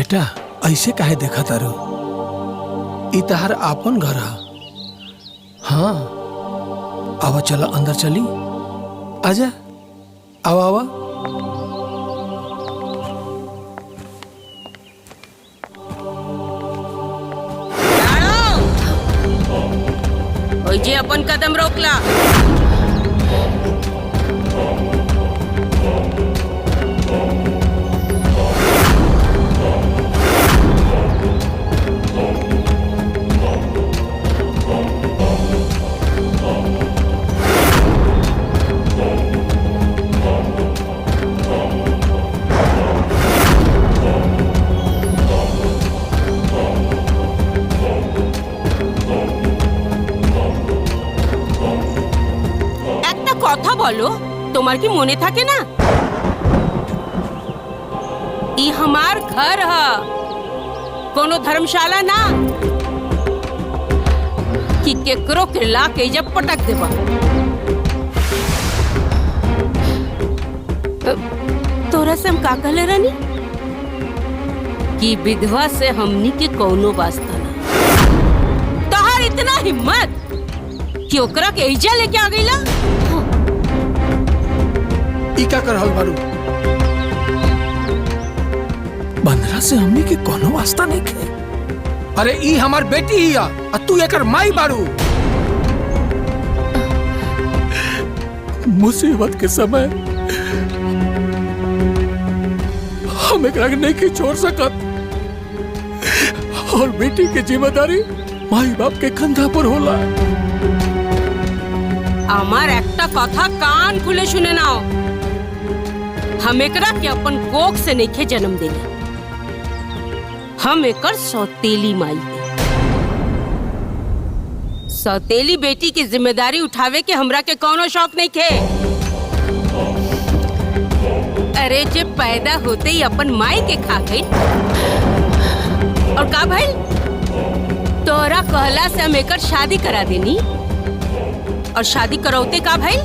बेटा ऐसे काहे देखा तारू? ई तहार आपन घर है। हाँ आवा चला अंदर चली। आजा आवा आवा। जे अपन कदम रोकला। बोलो तुम्हार की मोने था के ना? ई हमार घर है, कोनो धर्मशाला ना कि केकरो के ला के जब पटक देबा। तोरा से हम का कहले रानी कि विधवा से हमनी के कोनो वास्ता ना। तहार इतना हिम्मत कि ओकरा के इजा लेके आ गईला। क्या कर रहल बारू? बंदरा से हमनी के कोनो वास्ता नहीं खे। अरे ई हमार बेटी ही आ, तू एकर माई बारू। मुसीबत के समय हम एकरा के नहीं छोड़ सकत और बेटी के जिम्मेदारी माई बाप के कंधा पर होला। আমার একটা কথা कान खुले सुने ना। हम एकरा के अपन कोख से नहीं जन्म देली, हम एकर सौतेली माई है। सौतेली बेटी की जिम्मेदारी उठावे के हमरा के कोनो शौक नहीं खे। अरे जे पैदा होते ही अपन माई के खा गई और का भाई तोरा कहला से हम एकर शादी करा देनी और शादी करौते का भाई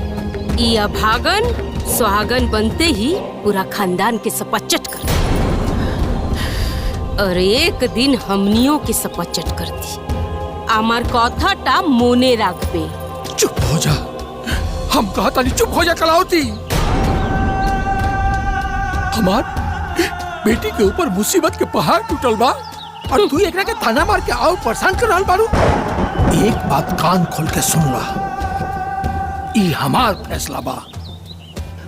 ई अभागन सुहागन बनते ही पूरा खानदान के सपचट कर दी और एक दिन हमनियों के सपचट कर दी। आमार कथाटा मोने राखबे। चुप हो जा, हम कहता नहीं चुप हो जा कलावती। हमार बेटी के ऊपर मुसीबत के पहाड़ टूटल बा और तू एकरा के ताना मार के आओ परेशान कर रहल बारू। एक बात कान खोल के सुन ला, ई हमार फैसला बा।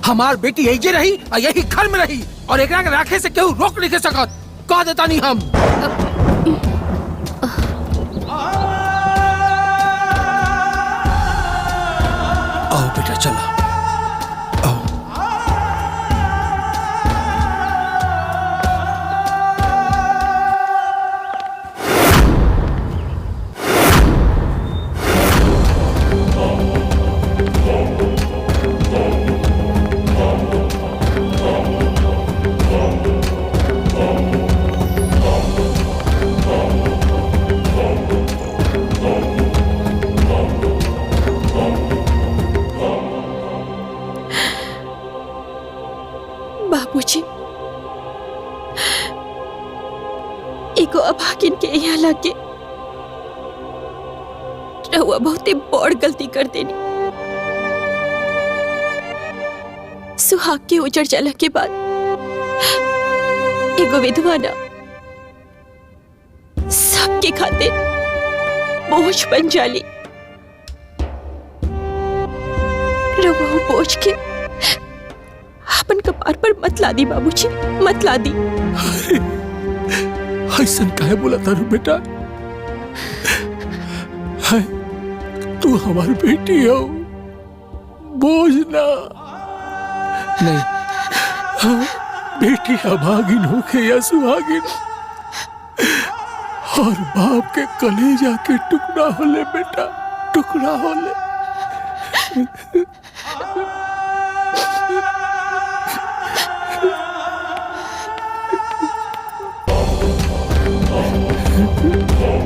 हमार बेटी यही रही और यही घर में रही और एकरा के राखे से केहू रोक नहीं सकत। कह देता नहीं हम। आओ बेटा चला आओ। बाबूजी, एगो अभागिन के यहाँ लाके रहुआ बहुते बड़ गलती कर देनी। सुहाग के उजड़ जाला के बाद एगो विधवा ना सबके खातिर बोझ बन जाली। रहुआ बोझ के अपन कपार पर मत ला दी बाबूजी, मत ला दी। ऐसा काहे बोला तारू बेटा? है तू हमारी बेटी हो, बोझ ना। नहीं हाँ, बेटी अभागिन होके या सुहागिन और बाप के कलेजा के टुकड़ा होले बेटा, टुकड़ा होले।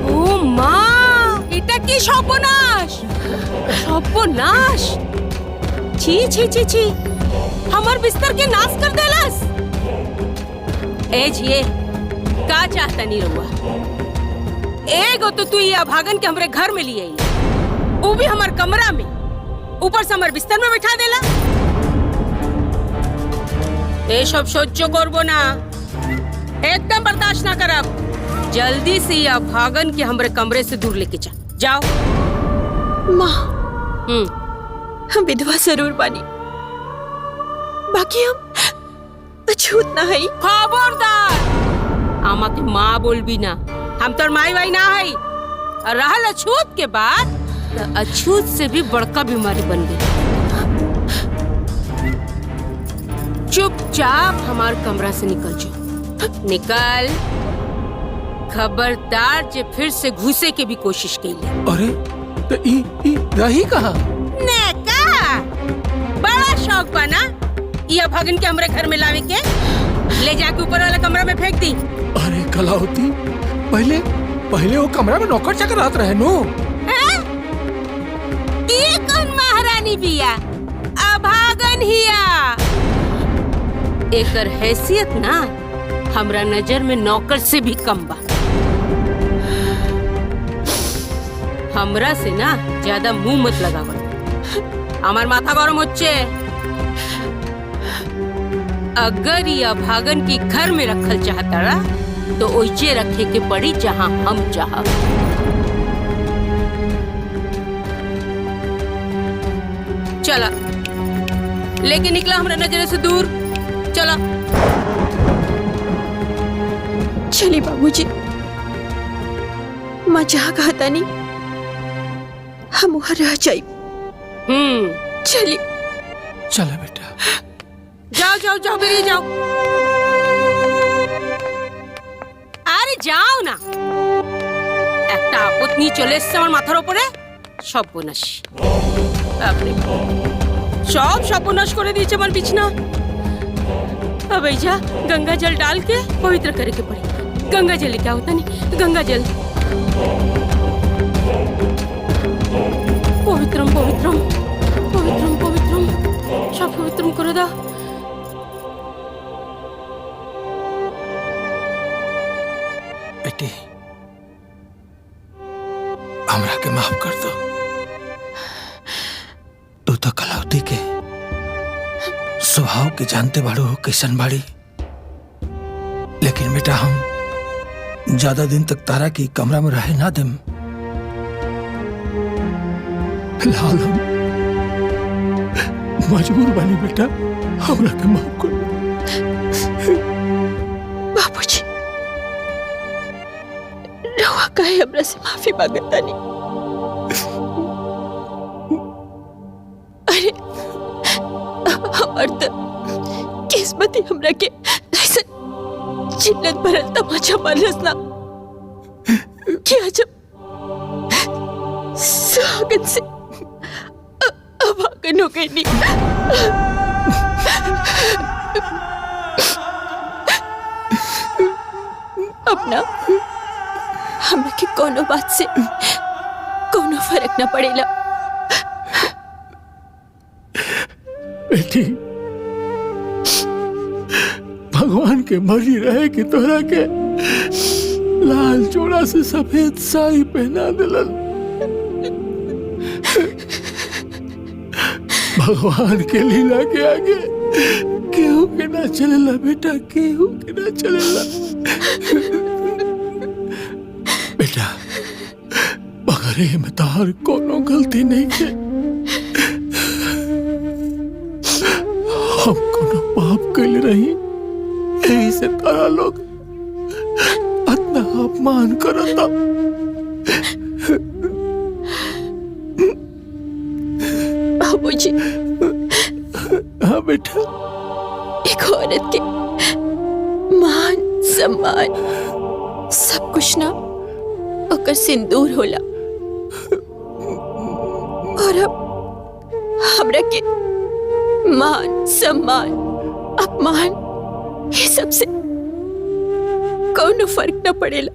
ओ माँ, এটা কি সর্বনাশ, সর্বনাশ। छी छी छी छी, हमार बिस्तर के नाश कर देलस। ए झिए, का चाहता नहीं रहुआ? एगो तो तू ये अभागन के हमरे घर में लिए आई, वो भी हमार कमरा में, ऊपर से हमार बिस्तर में बैठा देला। ये सब सोचो करबो ना, एकदम बर्दाश्त ना करब। जल्दी से ये अभागन के हमरे कमरे से दूर लेके जाओ। माँ, हम विधवा जरूर बानी, बाकी हम अछूत ना है। खबरदार, आमा के माँ बोल भी ना, हम तो माई वाई ना है। और रहल अछूत के बाद, तो अछूत से भी बड़का बीमारी बन गई। चुपचाप हमार कमरा से निकल जाओ, निकल। खबरदार जे फिर से घुसे के भी कोशिश की। अरे तो ई रही कहाँ? बड़ा शौक बना ये भगन के हमरे घर में लावे के, ले जाके ऊपर वाला कमरा में फेंक दी। अरे कलावती, पहले वो कमरा में नौकर चाकर रहत रहे नो। ये कौन महारानी बिया? अभागन हिया। एकर हैसियत ना हमरा नजर में नौकर से भी कम बा। हमरा से ना ज्यादा मुंह मत लगावा, हमार माथा गरम होच्छे। अगर ये अभागन की घर में रखल चाहता रहा, तो ओइचे रखे के पड़ी जहां हम चाहब। चला, लेकिन निकला हमरा नजर से दूर। चला चली बाबूजी, माँ जहाँ कहता नहीं हम वहाँ रह जाए। चली। चला बेटा, जाओ बेरी जाओ। আরে যাও না, একটা আপদ নিয়ে চলে এসছে আমার মাথার উপরে। সর্বনাশ, বাপরে, সব সর্বনাশ করে দিয়েছে আমার বিছনা। अब ऐजा गंगा जल डाल के पवित्र करे के पड़े। गंगा जल क्या होता नहीं, गंगा जल। पवित्रम पवित्रम पवित्रम पवित्रम, सब पवित्रम करे दा। बेटी, हमरा के माफ कर दो। तू तो कलावती के स्वभाव के जानते बाड़ू हो कैसन बाड़ी, लेकिन बेटा हम ज्यादा दिन तक तारा की कमरा में रहे ना देम। फिलहाल हम मजबूर बानी बेटा, हमरा के माफ कर। बाबूजी, रहुआ काहे हमरा से माफी मांगता नहीं? अरे हमार तो किस्मत ही हमरा के ऐसा जिल्लत भरल तमाचा मारलस ना, क्या जब सुहागन से अभागन हो गई नहीं। अपना हमरा के कोनो बात से कोनो फर्क ना पड़ेला। बेटी, भगवान के मर्जी रहे कि तोरा के लाल जोड़ा से सफेद साड़ी पहना दिलन। भगवान के लीला के आगे केहू के ना चलेला बेटा, केहू के ना चलेला। बेटा, मगर में तार कोनो गलती नहीं के। हम कोनो पाप कैले रही, यही से तारा लोग इतना अपमान करता। बाबूजी, हाँ बेटा, एक औरत के मान सम्मान सब कुछ ना ओकर सिंदूर होला, और अब हमरा के मान सम्मान अपमान ये सब से कोनो फर्क न पड़ेला।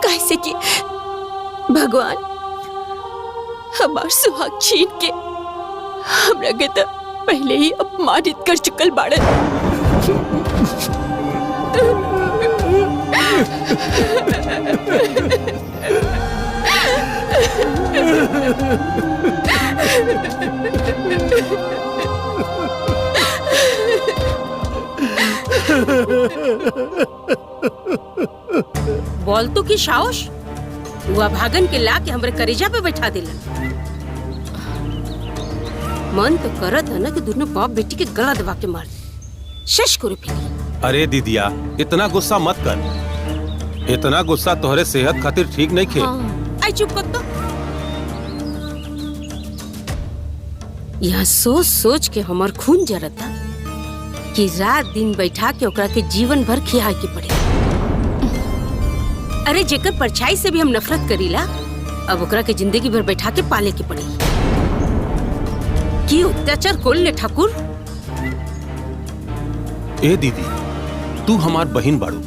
कैसे कि भगवान हमार सुहाग छीन के हमरा के तो पहले ही अपमानित कर चुकल बाड़न। बोल तो की साहस हुआ भागन के ला के हमरे करेजा पे बैठा दिला। मन तो करत है ना कि दोनों बाप बेटी के गला दबा के मार शश करे फिर। अरे दीदिया इतना गुस्सा मत कर, इतना गुस्सा तोहरे सेहत खातिर ठीक नहीं खे। आई चुप कर तो। यह सोच सोच के हमार खून जरता कि रात दिन बैठा के ओकरा के जीवन भर खियाए के पड़े। अरे जेकर परछाई से भी हम नफरत करीला, अब ओकरा के जिंदगी भर बैठा के पाले के पड़ी। की अत्याचार कोल ले ठाकुर। ए दीदी तू हमार बहिन बाड़ू,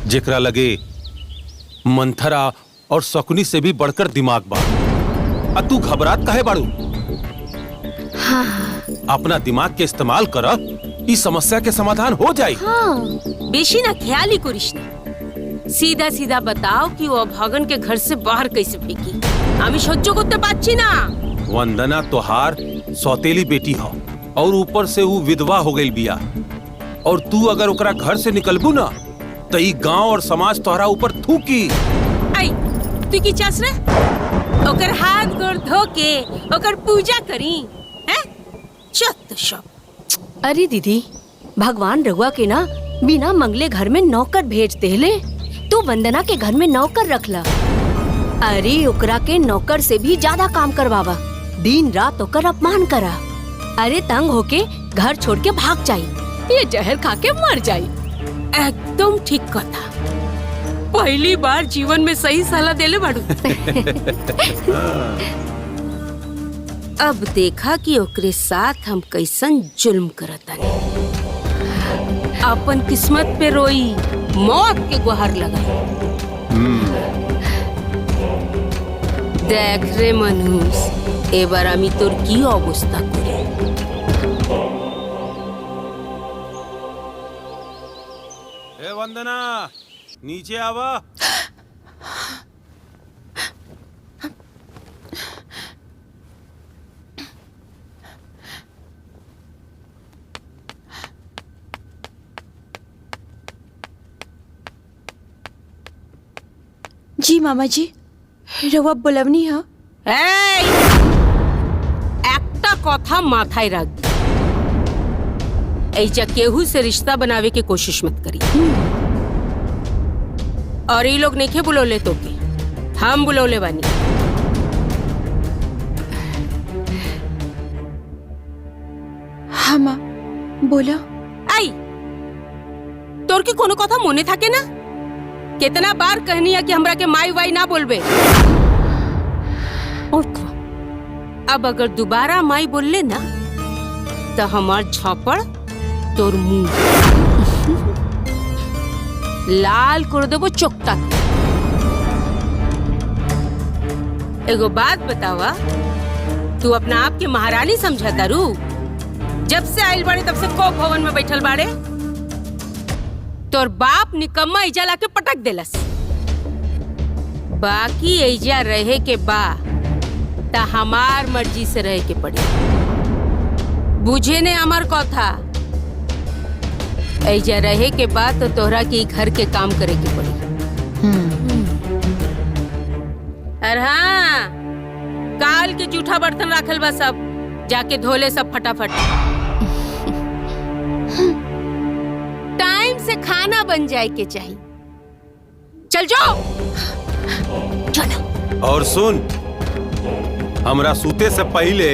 जेकरा लगे मंथरा और शकुनी से भी बढ़कर दिमाग बा। आ तू घबरात काहे बाड़ू? हाँ। अपना दिमाग के इस्तेमाल कर, इस समस्या के समाधान हो जाए। हाँ। बेशी ना ख्याल ही करिस ना, सीधा सीधा बताओ कि वो भागन के घर से बाहर कैसे फेंकी। আমি সহ্য করতে পারছি না। वंदना तोहार सौतेली बेटी हो और ऊपर से वो विधवा हो गई बिया, और तू अगर ओकरा घर से निकलबू ना तो ई गांव और समाज तोहरा ऊपर थूकी। आई तू की चास रे? ओकर हाथ गोड़ धो के ओकर पूजा करी हैं? चत सब। अरे दीदी, भगवान रघुआ के ना बिना मंगले घर में नौकर भेज देले, तू वंदना के घर में नौकर रखला। अरे ओकरा के नौकर से भी ज्यादा काम करवावा, दिन रात ओकर अपमान करा। अरे तंग होके घर छोड़ के भाग जाई, ये जहर खा के मर जाई। एकदम ठीक कथा। पहली बार जीवन में सही सलाह देले बाड़ू। अब देखा कि ओकरे साथ हम कैसन जुल्म करतानी। अपन किस्मत पे रोई, मौत के गुहार लगाई। देख रे मनुष, एबार आमी तोर की अवस्था करी। ए वंदना नीचे आवा। जी मामा जी, रवा बोलवनी है। একটা কথা মাথায় রাখবি, ऐजा केहू से रिश्ता बनावे के कोशिश मत करी। और ये लोग नहीं बुलौले तो के, हम बुलौले बानी। हाँ माँ बोलो। आई तोर के कोनो कथा मने थाके ना? कितना बार कहनी है कि हमरा के माई वाई ना बोलबे। अब अगर दोबारा माई बोलले ना तो हमार झापड़ तोर मुंह लाल कर देबो चोकता। एगो बात बतावा, तू अपना आप के महारानी समझता रू? जब से आइल बाड़े तब से को भवन में बैठल बाड़े। तोर बाप निकम्मा ऐजा लाके पटक देलस। बाकी ऐजा रहे के बा ता हमार मर्जी से रहे के पड़ी। बुझे ने हमार कथा, ऐजा रहे के बाद तो तोहरा के घर के काम करे के पड़ी। अरे हाँ, काल के जूठा बर्तन रखल बा, सब जाके धोले सब फटाफट। टाइम से खाना बन जाए के चाहिए। चल जाओ। चलो। और सुन, हमरा सूते से पहले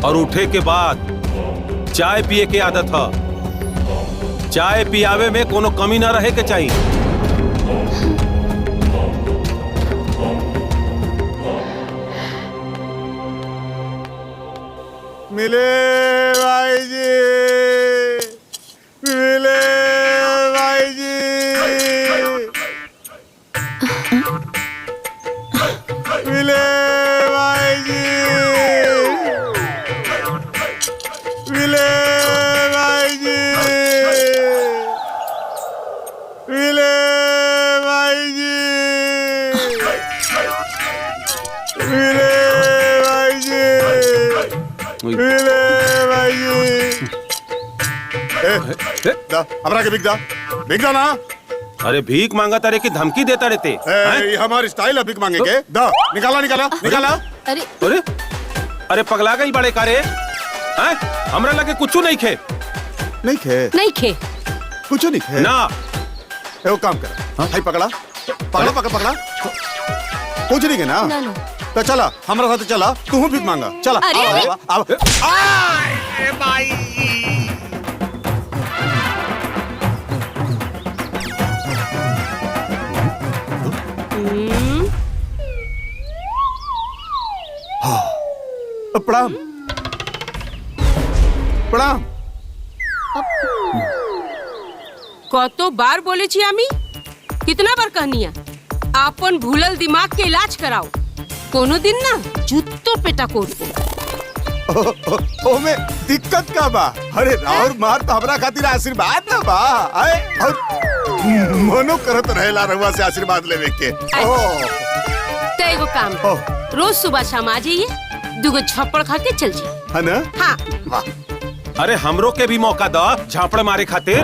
और उठे के बाद चाय पिए के आदत है। चाय पियावे में कोनो कमी ना रहे के चाहिए। मिले भाई जी, मिले भाई जी, मिले भाई जी, मिले भाई जी, मिले दा हमरा के बिक दा ना। अरे भीख मांगा तारे की धमकी देता रहते ये हमारी स्टाइल है भीख मांगे के। दा निकाला। अरे अरे अरे पगला गई बड़े कारे हैं? हमरा लगे कुछ नहीं खे नहीं खे कुछ नहीं खे ना। वो काम कर भाई पकड़ा कुछ नहीं के ना। ना। तो चला हमरा साथ चला तू भीख मांगा चला। अरे, अब प्रणाम कतो बार बोले छी आमी, कितना बार कहनिया आपन भूलल दिमाग के इलाज कराओ। कोनो दिन ना जूतो पेटा कोट दो। ओमे दिक्कत का बा? अरे राउर मार तो हमरा खातिर आशीर्वाद ना बा। और मनो करत रहेला रहुआ से आशीर्वाद लेवे के। तो एगो काम रोज सुबह शाम आ जाइए, दुगो झप्पड़ खा के चल जाइए। है ना? हाँ। अरे हमरो के भी मौका दो झापड़ मारे खातिर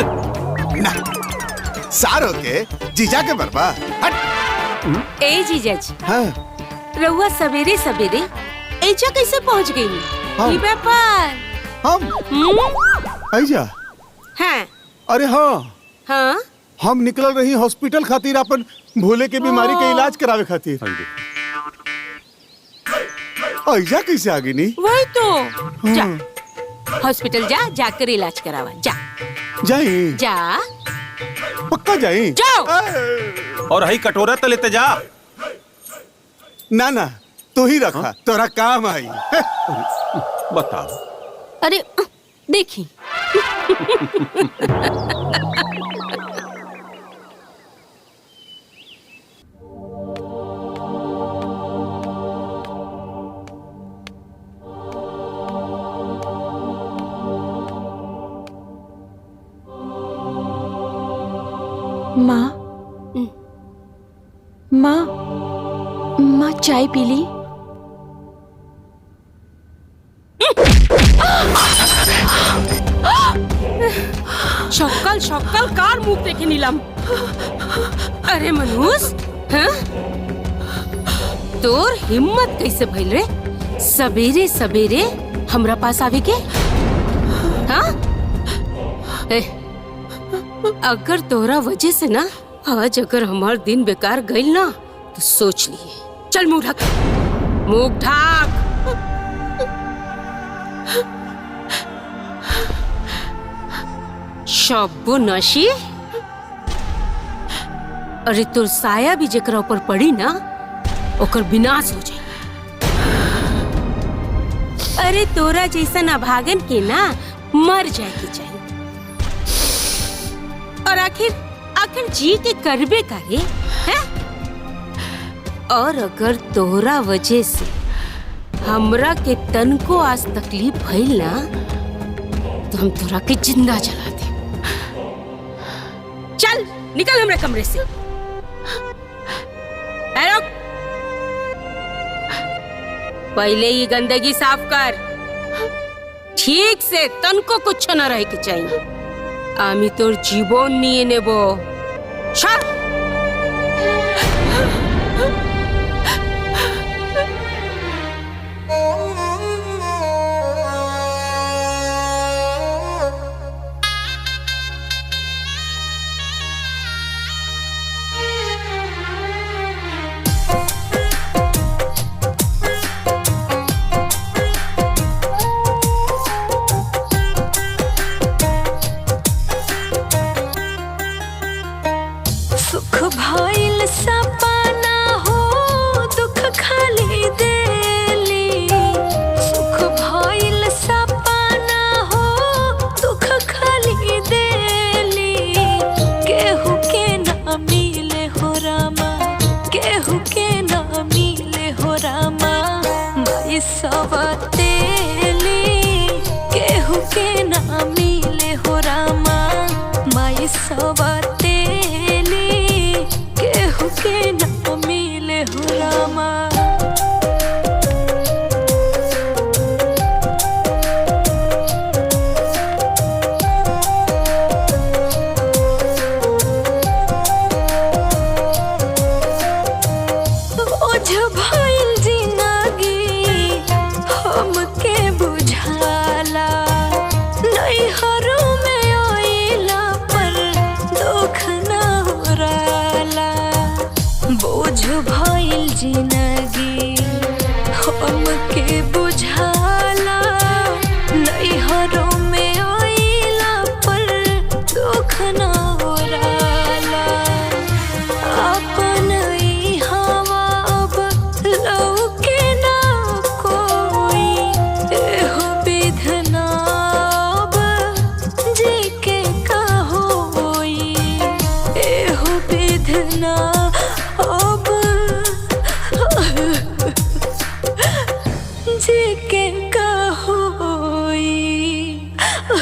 ना सारो के जीजा के बरबा। ए जीजा जी, हाँ। रहुआ सवेरे सवेरे ऐजा कैसे पहुंच गई? हाँ। ये व्यापार हम आइजा। हाँ। अरे हाँ हम निकल रही हॉस्पिटल खातिर अपन भोले के बीमारी के इलाज करावे खातिर। आइजा कैसे आ गई नी? वही तो जा हॉस्पिटल जाकर इलाज करावा। जाई जा पक्का जाई। जाओ। और हई कटोरा तो लेते जा। ना तू ही रखा तोरा काम आई। बताओ। अरे देखी माँ चाय पी ली? शक्कल कार मुंह देखे नीलम। अरे मनूस, हाँ? तोर हिम्मत कैसे भइल रे सवेरे सवेरे हमरा पास आवे के? हाँ? अगर तोरा वजह से ना आज अगर हमार दिन बेकार गइल ना तो सोच लिए। चल मुंह ढक, मुंह ढक। शब्बो नशी। अरे तोर साया भी जेकरा ऊपर पड़ी ना ओकर विनाश हो जाए। अरे तोरा जैसा अभागन के ना मर जाए के चाहिए। और आखिर जी के करबे करे हैं? और अगर तोरा वजह से हमरा के तन को आज तकलीफ भइल ना तो हम तोरा के जिंदा जला दे। चल निकल हमरे कमरे से। पहले ये गंदगी साफ कर, ठीक से तन को कुछ न रहे के चाहिए। आमी तोर जीवन निये नेबो। चल। ई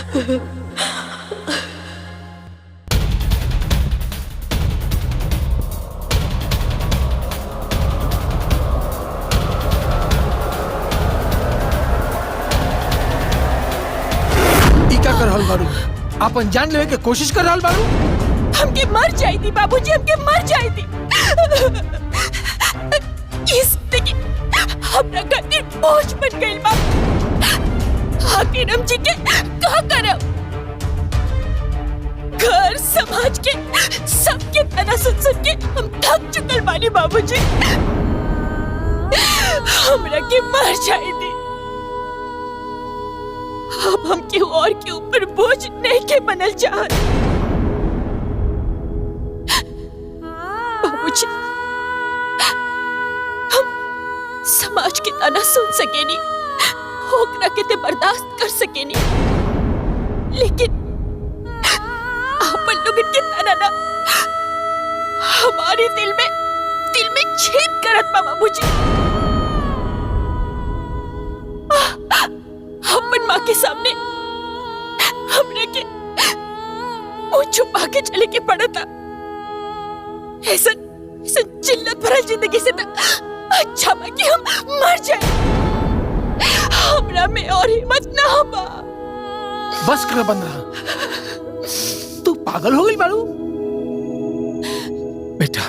का कर रहल बारू? अपन जान लेवे के कोशिश कर रहल बारू? हमके मर जाई थी बाबूजी, हमके मर जाई थी। इस देखिए हमरा खातिर बोझ बन गई बा। आखिर हम जी के का करब? घर समाज के सबके तना सुन सुन के हम थक चुकल बानी बाबूजी। हमरा के मर जाई थी। अब हम केहू और के ऊपर बोझ नहीं के बनल चाहत। बाबूजी, हम समाज के ताना सुन सकेनी, ओकरा के ते बर्दाश्त कर सकेनी, लेकिन आपन लोगन के ताना ना हमारे दिल में छेद करत बा बाबूजी। अपन माँ के सामने हमने के मुंह छुपा के चले के पड़ा था। ऐसा चिल्लत भरा जिंदगी से था अच्छा बा कि हम मर जाए। हमरा में और हिम्मत ना बा। बस कर बंदरा, तू पागल हो गई बारू? बेटा,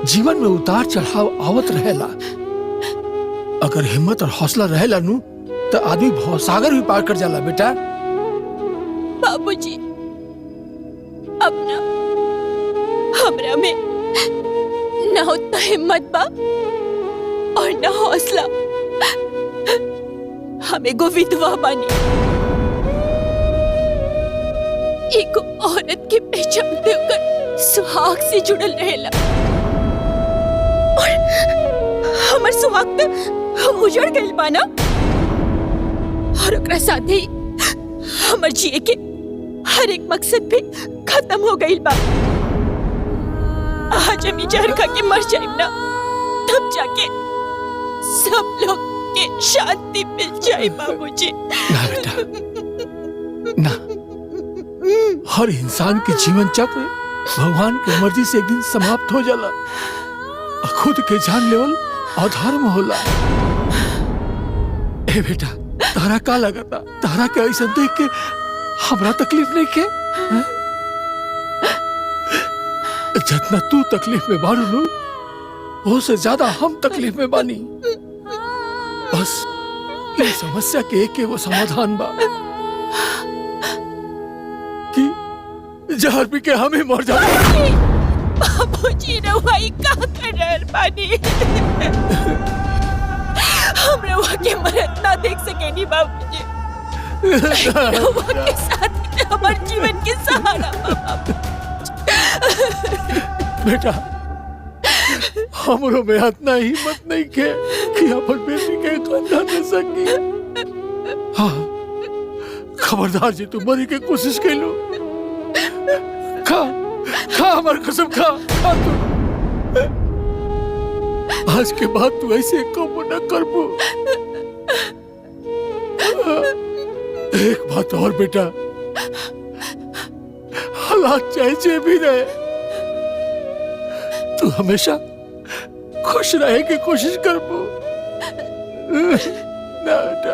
जीवन में उतार चढ़ाव आवत रहेला। अगर हिम्मत और हौसला रहेला नु तो आदमी भवसागर भी पार कर जाला बेटा। बाबूजी, अब ना हमरा में ना उतना हिम्मत बा और ना हौसला। हम एगो विधवा बानी। एक औरत के पहचान देकर सुहाग से जुड़ल रहेला और हमर सुहाग तो उजड़ गइल बा ना, और ओकरा साथे ही हमर जिए के हर एक मकसद भी खत्म हो गइल बा। आज हम जहर खा के मर जाइब ना, तब जाके सब लोग के शांति मिल जाए बाबूजी। ना बेटा, ना। हर इंसान के जीवन चक्र भगवान की मर्जी से एक दिन समाप्त हो जाला। खुद के जान लेवल अधर्म होला। ए बेटा, तारा का लगता? तारा के ऐसा देख के हमरा तकलीफ नहीं के? जितना तू तकलीफ में बारू नु, वो से ज्यादा हम तकलीफ में बानी। बस ये समस्या के एक वो समाधान बा कि जहर पी के हम ही मर जाए। बाबूजी, रवाई का कर रहल बानी। हम रवा के मरद ना देख सकेनी बाबूजी। रवा के साथ हमारे जीवन के सहारा बेटा, हमरो में इतना हिम्मत नहीं के कि अपन बेटी के कंधा दे सकी। हाँ, खबरदार जी, तू मरी के कोशिश कर लो। खा खा हमार कसम, खा खा तू। आज के बाद तू ऐसे कम न करबो। एक बात और बेटा, हालात चाहे भी रहे, तू हमेशा खुश रहे की कोशिश करबो ना बेटा।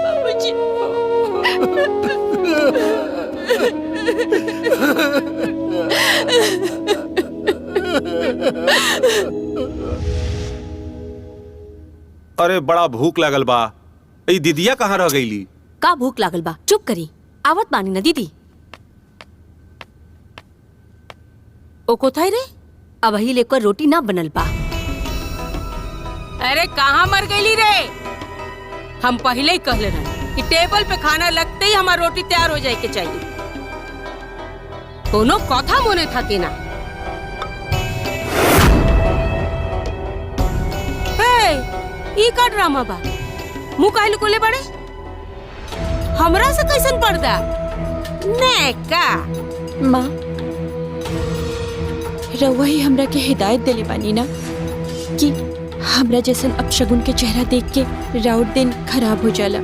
बाबूजी। अरे बड़ा भूख लागल बा। ई दीदिया कहाँ रह गईली? का भूख लागल बा? चुप करी, आवत बानी ना दीदी। ओ कोथाई रे? अब ही लेकर रोटी ना बनल बा। अरे कहाँ मर गईली रे? हम पहले ही कहले रहे कि टेबल पे खाना लगते ही हमार रोटी तैयार हो जाए के चाहिए। कोनो कथा मोने थाकी ना। ई का ड्रामा बा? मुंह काहे लुकोले बड़े? हमरा से कैसन पर्दा? ने का? माँ, रउआ ही हमरा के हिदायत देले बानी ना कि हमरा जैसन अपशगुन के चेहरा देख के राउत दिन खराब हो जाला।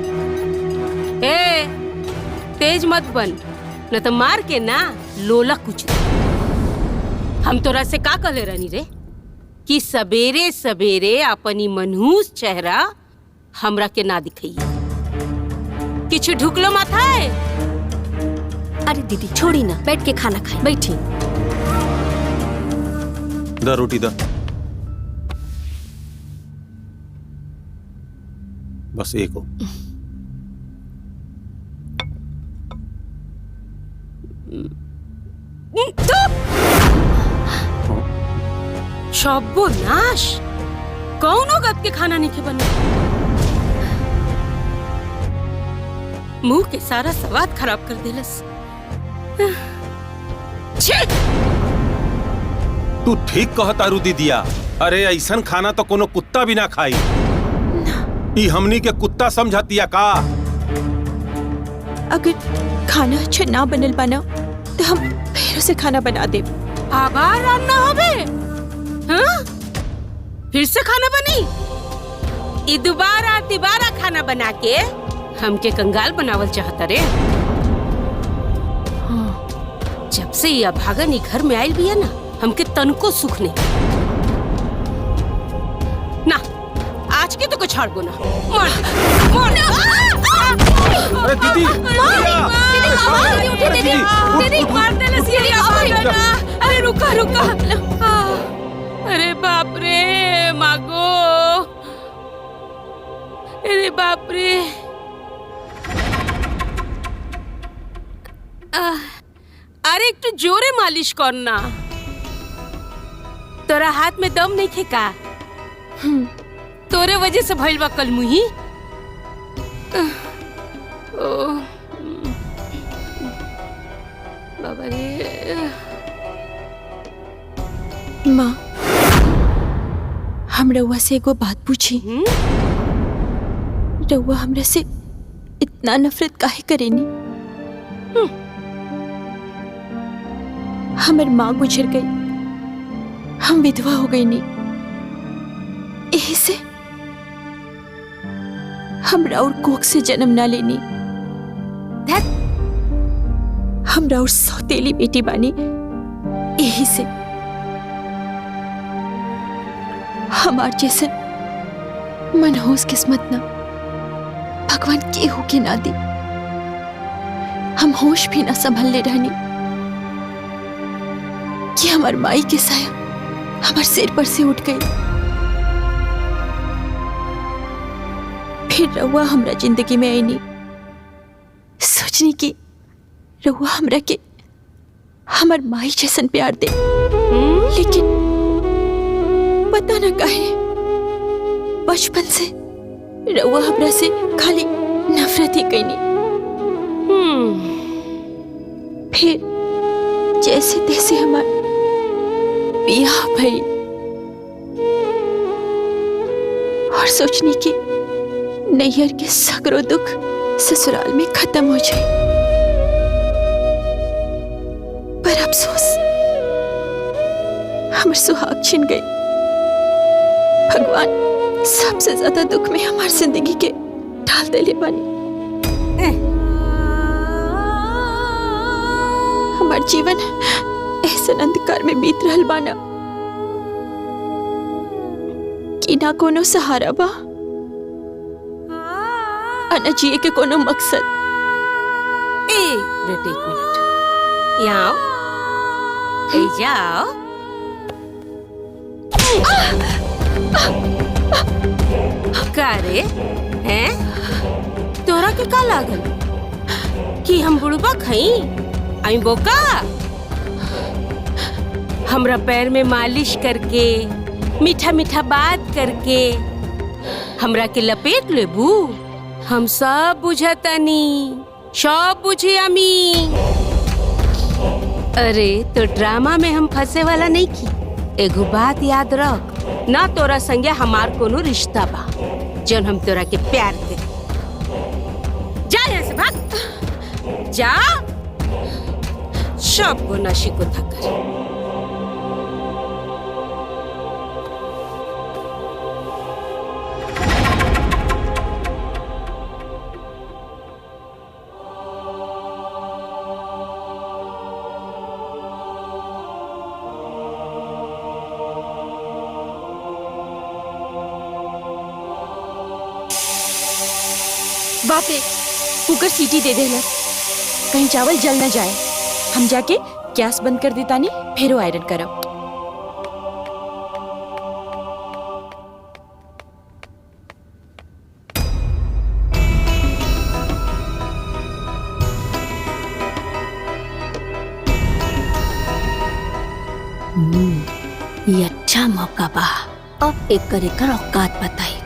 ए, तेज मत बन, न तो मार के ना लोला कुछ। हम तोरा से का कहले रहनी रे कि सवेरे सवेरे अपनी मनहूस चेहरा हमरा के ना दिखाइए। किछु ढुकलो माथा है। अरे दीदी छोड़ी ना, बैठ के खाना खाए, बैठी। दा रोटी दा, बस एक हो। शब्बो नाश, कौनो गत के खाना नहीं के बने। मुंह के सारा स्वाद खराब कर देलस। तू ठीक कहता रू दीदिया। अरे ऐसन खाना तो कोनो कुत्ता भी ना खाई। ई हमनी के कुत्ता समझतिया का? अगर खाना अच्छा ना बनल बना तो हम फिर से खाना बना दे। आबार रान्ना होबे, हाँ? फिर से खाना बनी? ई दोबारा खाना बना के हमके कंगाल बनावल चाहता रे। जब से ये अभागन घर में आयल बिया ना, हमके तनको सुख नहीं। ना आज के तो कुछ छोड़बो ना। मोर अरे दीदी, दीदी मार देलस ये अभागन। अरे रुका। अरे बाप रे मागो, अरे बाप रे। अरे एक तो जोरे मालिश करना। तोरा हाथ में दम नहीं थे का? तोरे वजह से भइल बा कल मुही। बाबा रे। माँ, हम रउआ से एगो बात पूछी। रउआ हमरा से इतना नफरत काहे करेनी? हमर माँ गुजर गई, हम विधवा हो गई नी। यही से हमरा और कोख से जन्म ना लेनी। हमरा और सौतेली बेटी बानी। यही से हमार जैसन मनहूस किस्मत ना भगवान केहू के ना दी। हम होश भी ना संभल ले रहनी कि हमार माई के साया हमार सिर पर से उठ गई। फिर रउआ हमरा जिंदगी में आई नहीं। सोचनी कि रउआ हमरा के हमार माई जैसन प्यार दे, लेकिन पता ना काहे बचपन से रउआ हमरा से खाली नफरत ही कईनी। फिर जैसे तैसे हमार बियाह भई और सोचनी कि नैहर के सगरो दुख ससुराल में खत्म हो जाए। पर अफसोस हमर सुहाग छिन गई। भगवान सबसे ज्यादा दुख में हमार जिंदगी के डाल देले बानी। हमार जीवन ऐसे अंधकार में बीत रहल बाना कि ना कोनो सहारा बा, ना जिए के कोनो मकसद। बेटे एक मिनट, यहाँ आओ, ए जाओ। का रे हैं? तोरा के का लागल कि हम बुढ़बा खई आई बोका? हमरा पैर में मालिश करके मीठा मीठा बात करके हमरा के लपेट लेबू। हम सब बुझतानी, सब बुझी अमी। अरे तो ड्रामा में हम फंसे वाला नहीं की। एगो बात याद रख, ना तोरा संगे हमार कोनो रिश्ता बा जौन हम तोरा के प्यार दे। जा यहाँ से भाग जा, सब को नशी को थकर। बाप रे, कुकर सीटी दे देला, कहीं चावल जल न जाए। हम जाके गैस बंद कर देता नहीं, फिर आयरन करब। ये अच्छा मौका बा, अब एकर औकात बताई।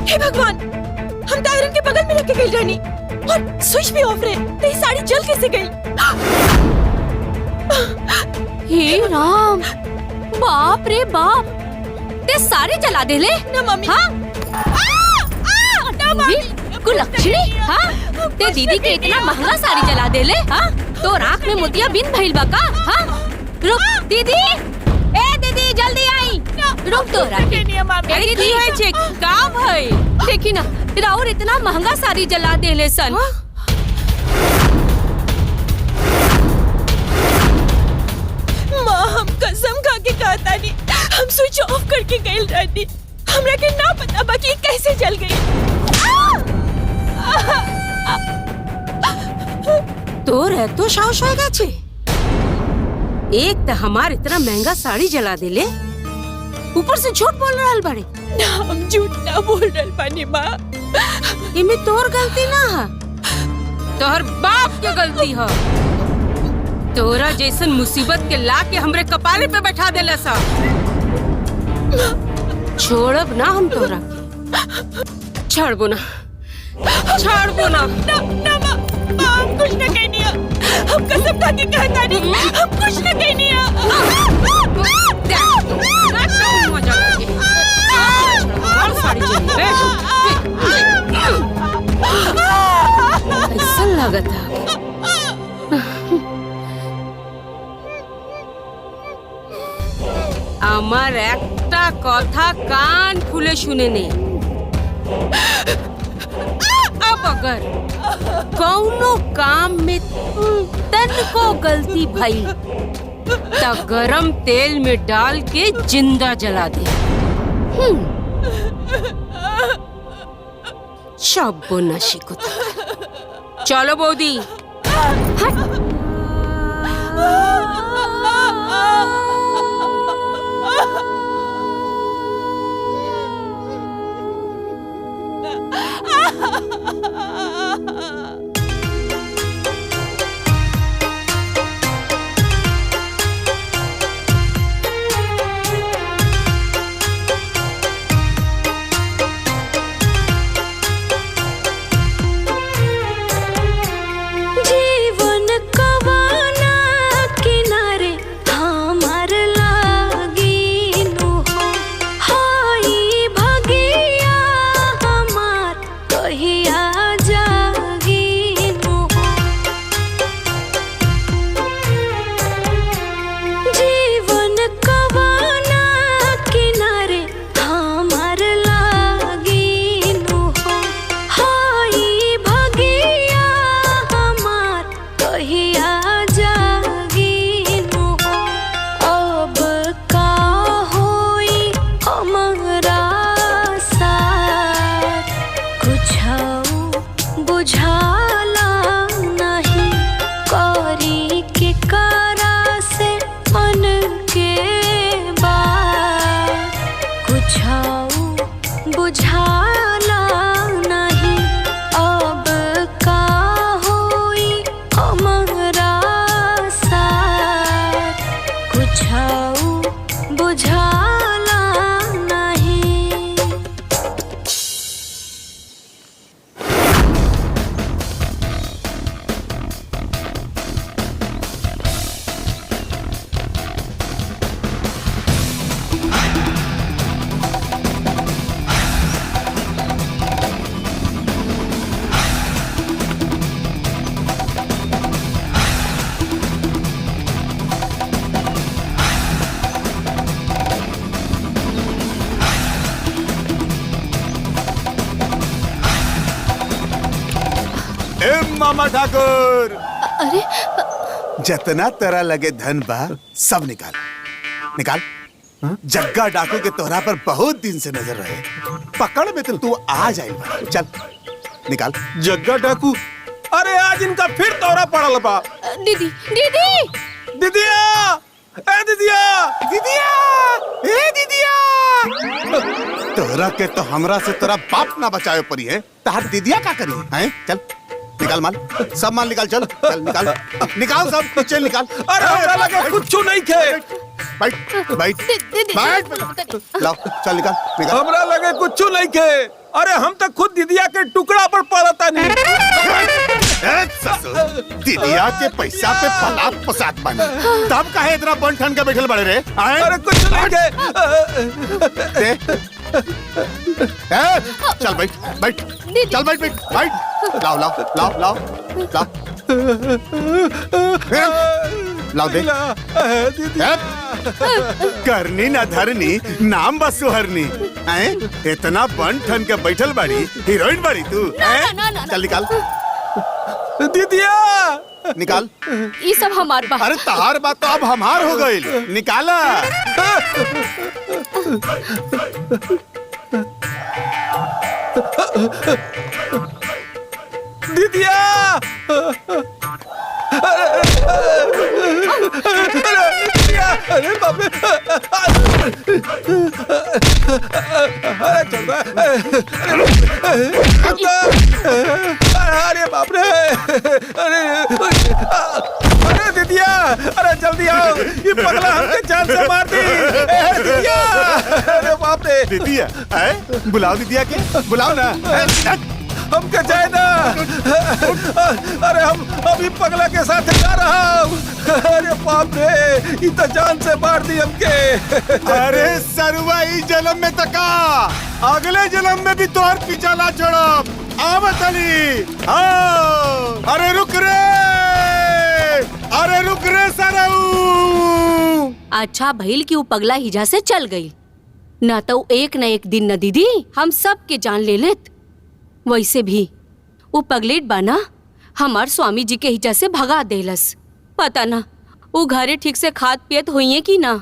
हे भगवान, हम तो आयरन के बगल में रख के गई रानी, और स्विच भी ऑफ रहे, तो ये साड़ी जल कैसे गई? हे राम, बाप रे बाप, ते सारे जला दे ले ना मम्मी। हाँ? ना मम्मी। कुलक्षणी, हाँ? ते दीदी के इतना महंगा साड़ी जला दे ले, हाँ? तो आँख में मोतिया बिन भइल बा का? हाँ? रुक दीदी, ए दीदी जल्दी आई, रुक तो राखी। दीदी है चेक का भाई? देखी ना, राउर इतना महंगा साड़ी जला दे ले सन। माँ, हम कसम खा के कहता नहीं, हम स्विच ऑफ करके गई रानी, हमरा के ना पता बाकी कैसे जल गई। तो रह तो साहस होएगा छे। एक तो हमार इतना महंगा साड़ी जला देले, ऊपर से झूठ बोल रहल बाड़े। ना, हम झूठ ना बोल रहल बानी माँ। इमे तोर गलती ना है, तोहर बाप के गलती है। तोरा जैसन मुसीबत के ला के हमरे कपाले पे बैठा देला सा। छोड़ब ना हम तोरा के, छाड़बो ना, छाड़बो ना। ना माँ, हम कुछ न कहनी है, हम कसम खा के कहता नहीं, हम कुछ न कहनी है। ऐसा लगा था। আমার একটা কথা कान खुले सुने ने। अब अगर कौनो काम में तन को गलती भई तो गरम तेल में डाल के जिंदा जला दे। शाबाशी को चलो बौदी। बुझाला नहीं, अब का होई हमरा मामा ठाकुर। अरे जितना तेरा लगे धन बा सब निकाल निकाल। हाँ? जग्गा डाकू के तोहरा पर बहुत दिन से नजर रहे, पकड़ में तो तू आ जाए। चल निकाल। जग्गा डाकू, अरे आज इनका फिर दौरा पड़ल बा। दीदी दीदी दीदिया, ए दीदिया, दीदिया, ए दीदिया। तोहरा के तो हमरा से तेरा बाप ना बचाए पड़ी है, तार दीदिया का करी है? चल निकाल माल, सब माल निकाल। चल चल निकाल निकाल सब, चल निकाल। अरे हमरा लगे कुछ नहीं खे। बैठ बैठ बैठ, लाओ चल निकाल निकाल। हमरा लगे कुछ नहीं खे। अरे हम तो खुद दीदिया के टुकड़ा पर पड़ता नहीं। दीदिया के पैसा पे पलाप पसात बने, तब काहे इतना बन ठन के बैठल बड़े रे? अरे कुछ नहीं खे। चल बैठ बैठ, चल बैठ बैठ बैठ। लाओ लाओ लाओ लाओ लाओ लाओ दे। करनी ना धरनी नाम बस सुहरनी। इतना बन ठन के बैठल बाड़ी, हीरोइन बाड़ी तू। चल निकाल दीदिया, निकाल। ये सब हमार बा। अरे तहार बात तो अब हमार हो गई, निकाला। दीदिया, अरे बाप रे, अरे बाप रे, अरे दीदिया, अरे जल्दी आओ, ये पगला हमके जान से मार दी। दीदिया, अरे बाप रे। दीदिया, बुलाओ दीदिया के, बुलाओ ना। हमके जाए ना। अरे हम अभी पगला के साथ जा रहा हूँ। अरे बाप रे, ये तो जान से मार दी हमके। अरे सरवा इस जन्म में तका, अगले जन्म में भी तोहर पीछा ना छोड़ब। आवत अली, अरे रुक रे, अरे रुक रे सरऊ। अच्छा भइल कि वो पगला हिजा से चल गई, ना तो एक न एक दिन न दीदी हम सब के जान ले लेत। वैसे भी वो पगलेट बाना हमार स्वामी जी के हिजा से भगा देलस। पता ना वो घरे ठीक से खाद पियत हुई कि ना।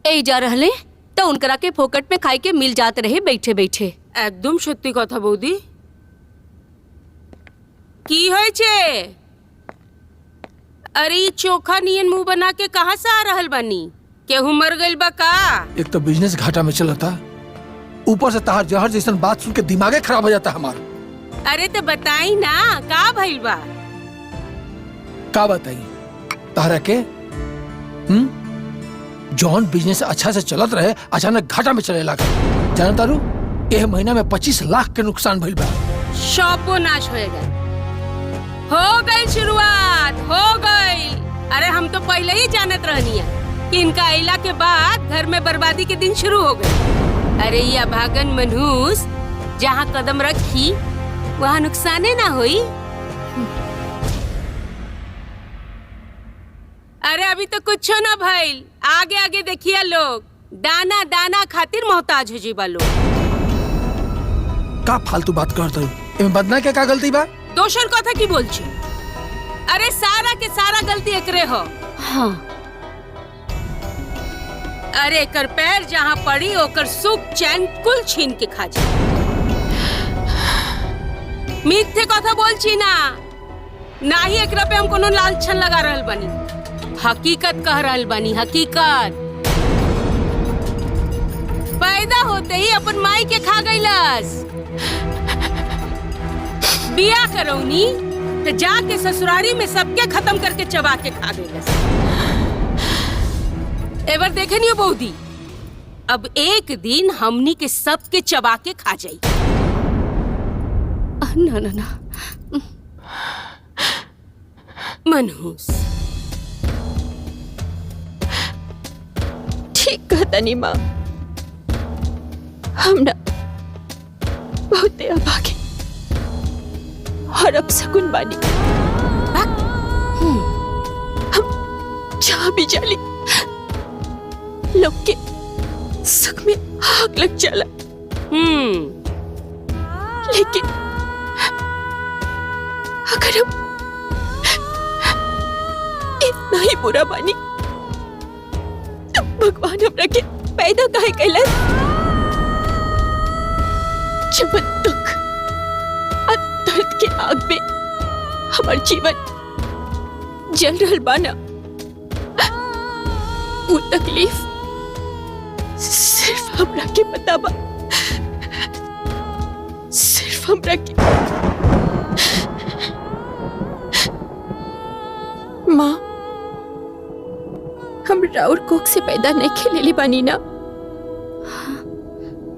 ए जा रहले तो उनकरा के फोकट पे खाए के मिल जात रहे बैठे बैठे। एकदम सत्य कथा बौदी। की होय छे? अरे ई चोखा नियन मुंह बना के कहाँ से आ रहल बानी? केहू मर गइल बा का? एक तो बिजनेस घाटा में चलता, ऊपर से तार जहर जैसन बात सुन के दिमागे खराब हो जाता हमारा। अरे तो बताई ना का भइल बा? का बताई तारा के? जॉन बिजनेस अच्छा से चलत रहे, अचानक घाटा में चले लगा। जानता रू, यह महीना में 25 लाख के नुकसान भइल बा। शॉपो नाश हो गए। हो गई शुरुआत, हो गई। अरे हम तो पहले ही जानत रहनी है कि इनका आइला के बाद घर में बर्बादी के दिन शुरू हो गए। अरे ये अभागन मनहूस जहाँ कदम रखी वहाँ नुकसाने ना हुई। अरे अभी तो कुछ ना भइल, आगे आगे देखिए लोग दाना दाना खातिर मोहताज हो जीवा लोग। का फालतू बात करता हूँ, इनमें बदना के का गलती बा? दोषर कथा की बोल छी? अरे सारा के सारा गलती एकरे हो। हाँ अरे कर पैर जहाँ पड़ी ओकर सुख चैन कुल छीन के खा जा। मिथ्ये कथा बोल छी ना ही एकरा पे हम कोनो लालछन लगा रहल बानी, हकीकत कह रहल बानी। हकीकत पैदा होते ही अपन माई के खा गईलस। बिया करौनी तो जाके ससुरारी में सबके खत्म करके चबा के खा गईलस। एवर देखे नहीं हो बौदी, अब एक दिन हमनी के सबके चबा के खा जाई। ना ना ना मनहूस। ठीक कहता नहीं माँ, हम ना बहुत अभागे और अब सकुन बानी। हम जहाँ भी जाली लोग के सुख में आग लग जाला। लेकिन अगर हम कितना ही बुरा बानी, तो भगवान हमरा के पैदा काहे कैलन? जब दुख और दर्द के आग में हमार जीवन जल रहल बाना, वो तकलीफ सिर्फ हमरा के पता बा, सिर्फ हमरा के। माँ, हम राउर कोख से पैदा नहीं खेलेली बानी ना,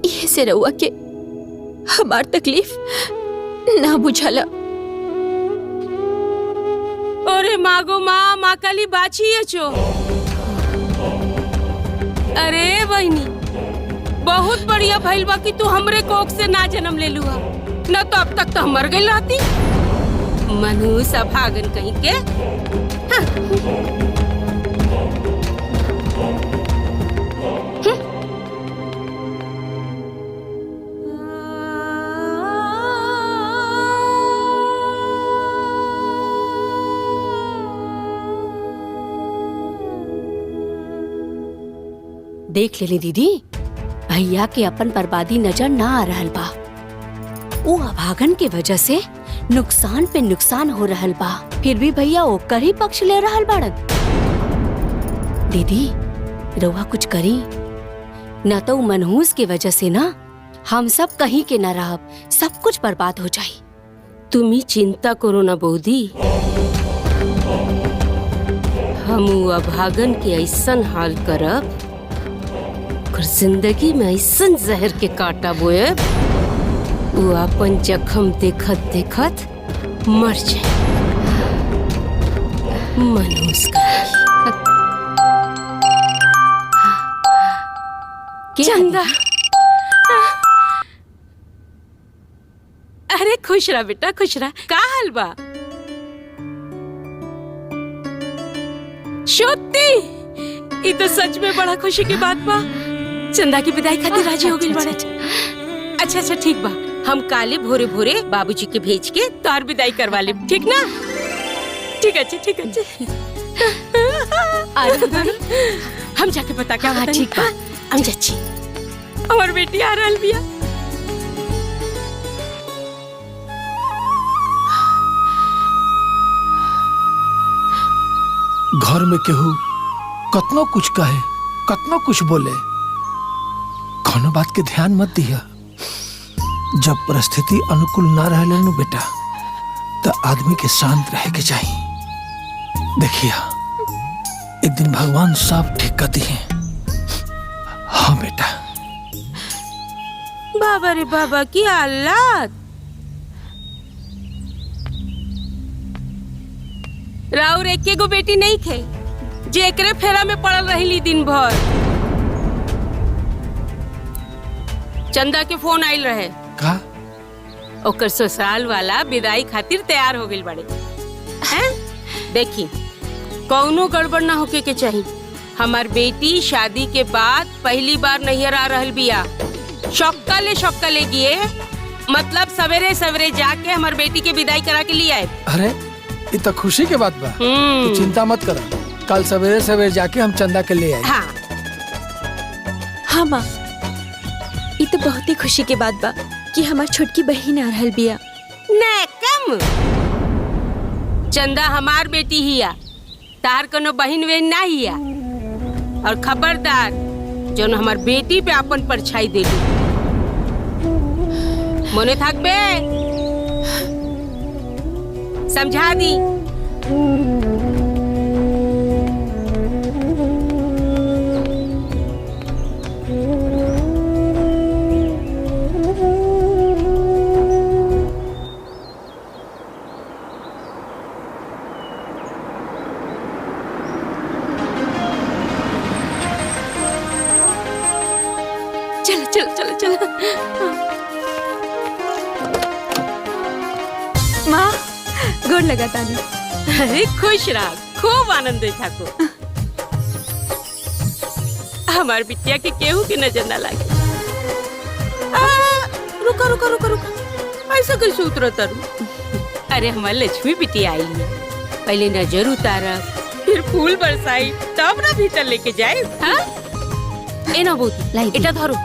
ये से रउआ के हमार तकलीफ ना बुझाला। अरे मागो माँ काली बाची है चो। अरे बहनी, बहुत बढ़िया भइल बा कि तू हमरे कोख से ना जन्म ले लुआ, न तो अब तक तो हम मर गई रहती। मनहूस अभागन कहीं के। देख लेली दीदी, भैया के अपन बर्बादी नजर ना आ रहल बा। वो अभागन के वजह से नुकसान पे नुकसान हो रहल बा, फिर भी भैया ओकर ही पक्ष ले रहल बाड़न। दीदी रउआ कुछ करी, न तो मनहूस के वजह से ना हम सब कहीं के न रहब, सब कुछ बर्बाद हो जाई। तुम ही चिंता करो ना बौदी, हम अभागन के ऐसन हाल करब, जिंदगी में ऐसन जहर के काटा बोए, वो अपन जख्म देखत देखत मर जाए। मनहूस चंदा, अरे खुश रहा बेटा, खुश रहा। का हाल बा? सच्ची, ये तो सच में बड़ा खुशी की बात बा। चंदा की विदाई खातिर राजी हो गई बड़े। अच्छा ठीक बा, हम काले भोरे भोरे बाबूजी के भेज के तोहर विदाई करवा ले, ठीक ना? ठीक है। हम जाके पता क्या बतानी। ठीक बा, हम जाची। हमार बेटी आ रहल बिया। घर में केहू कतनो कुछ कहे, कतनो कुछ बोले, कोनो बात के ध्यान मत दिया। जब परिस्थिति अनुकूल ना रहे नु बेटा, तो आदमी के शांत रहे के चाहिए। देखिए, एक दिन भगवान सब ठीक कर दिए। हाँ बेटा। बाबा रे बाबा, की हालत। राउर एके गो बेटी नहीं थे जे एकरे फेरा में पड़ल रही दिन भर। चंदा के फोन आइल रहे का? ओकर ससुराल वाला विदाई खातिर तैयार हो गइल बड़े हैं? देखी, कौनो गड़बड़ ना होके के चाहिए। हमार बेटी शादी के बाद पहली बार नैहर आ रहल बिया। शौक्का ले गिए, मतलब सवेरे सवेरे जाके हमार बेटी के विदाई करा के लिए आए। अरे ये तो खुशी के बात बा। तू चिंता मत कर, कल सवेरे सवेरे जाके हम चंदा के ले आए। हाँ माँ, ये तो बहुत ही खुशी के बात बा कि हमार छोटकी बहन आ रहल बिया। ने कम, चंदा हमार बेटी हिया, तार कोनो बहन वहन ना हिया। और खबरदार, जोन हमार बेटी पे अपन परछाई दे दी, मने थाकबे, समझा दी। चलो माँ, गोर लगा तानी। अरे खुश रहा, खूब आनंद थाको। हमार बिटिया के केहू के नजर ना लागे। रुका, ऐसा कैसे उतरो तरु? अरे हमार लक्ष्मी बिटिया आई है, पहले नजर उतारा, फिर फूल बरसाई तब ना भीतर लेके जाए। हाँ ए ना बहुत लाई दी। এটা ধরো।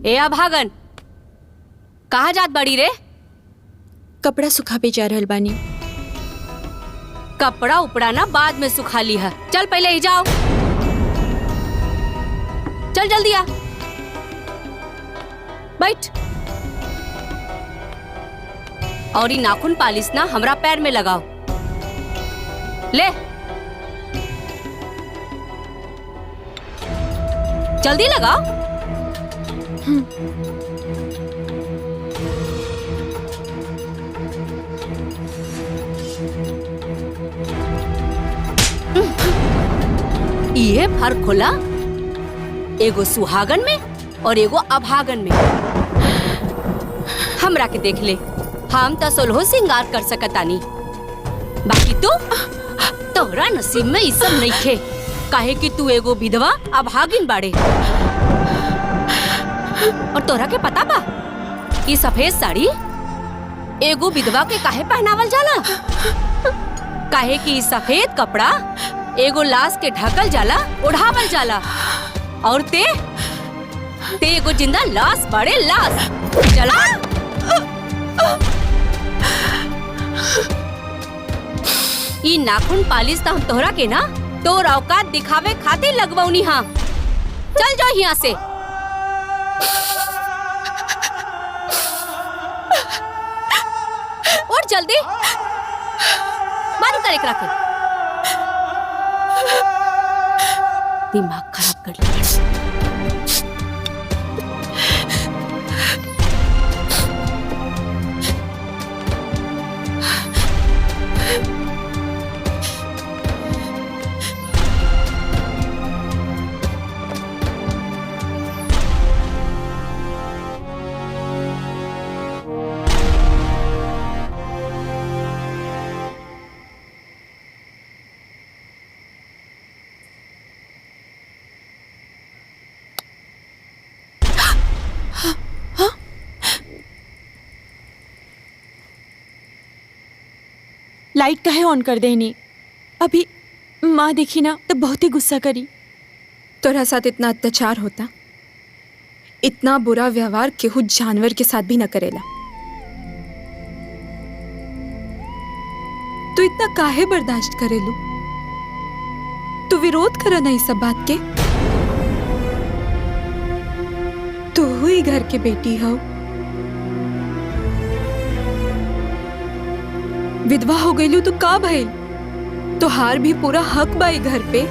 ए अभागन, कहाँ जात बड़ी रे? कपड़ा सुखाबे जा रहल बानी। कपड़ा उपड़ा ना बाद में सुखा ली है। चल पहले ही जाओ, चल जल्दी आ, बैठ। और ये नाखून पालिश ना हमरा पैर में लगाओ। ले जल्दी लगाओ। ये फर्क होला एगो सुहागन में और एगो अभागन में। हमरा के देख ले, हम तो सोलहो सिंगार कर सकतानी, बाकी तू तोरा नसीब में ई सब नइखे, काहे कि तू एगो विधवा अभागिन बाड़े। और तोरा के पता बा कि सफेद साड़ी एगो विधवा के काहे पहनावल जाला? काहे कि सफेद कपड़ा एगो लाश के ढकल जाला, ओढ़ावल जाला, और ते एगो जिंदा लाश बाड़े, लाश। चला ई नाखून पालिश तो हम तोहरा के ना तोर औकात दिखावे खातिर लगवौनी। हाँ चल जाओ यहाँ से। और जल्दी बारी करे एकरा के। दिमाग खराब कर लिया। लाइट काहे ऑन कर देनी? अभी माँ देखी ना तो बहुत ही गुस्सा करी। तोरा साथ इतना अत्याचार होता, इतना बुरा व्यवहार केहू जानवर के साथ भी न करेला। तू इतना काहे बर्दाश्त करेलू? तू विरोध करा ना इस सब बात के। तू ही घर के बेटी हो, विधवा हो गईलू तो का भइल? तोहार भी पूरा हक बा ई घर पे।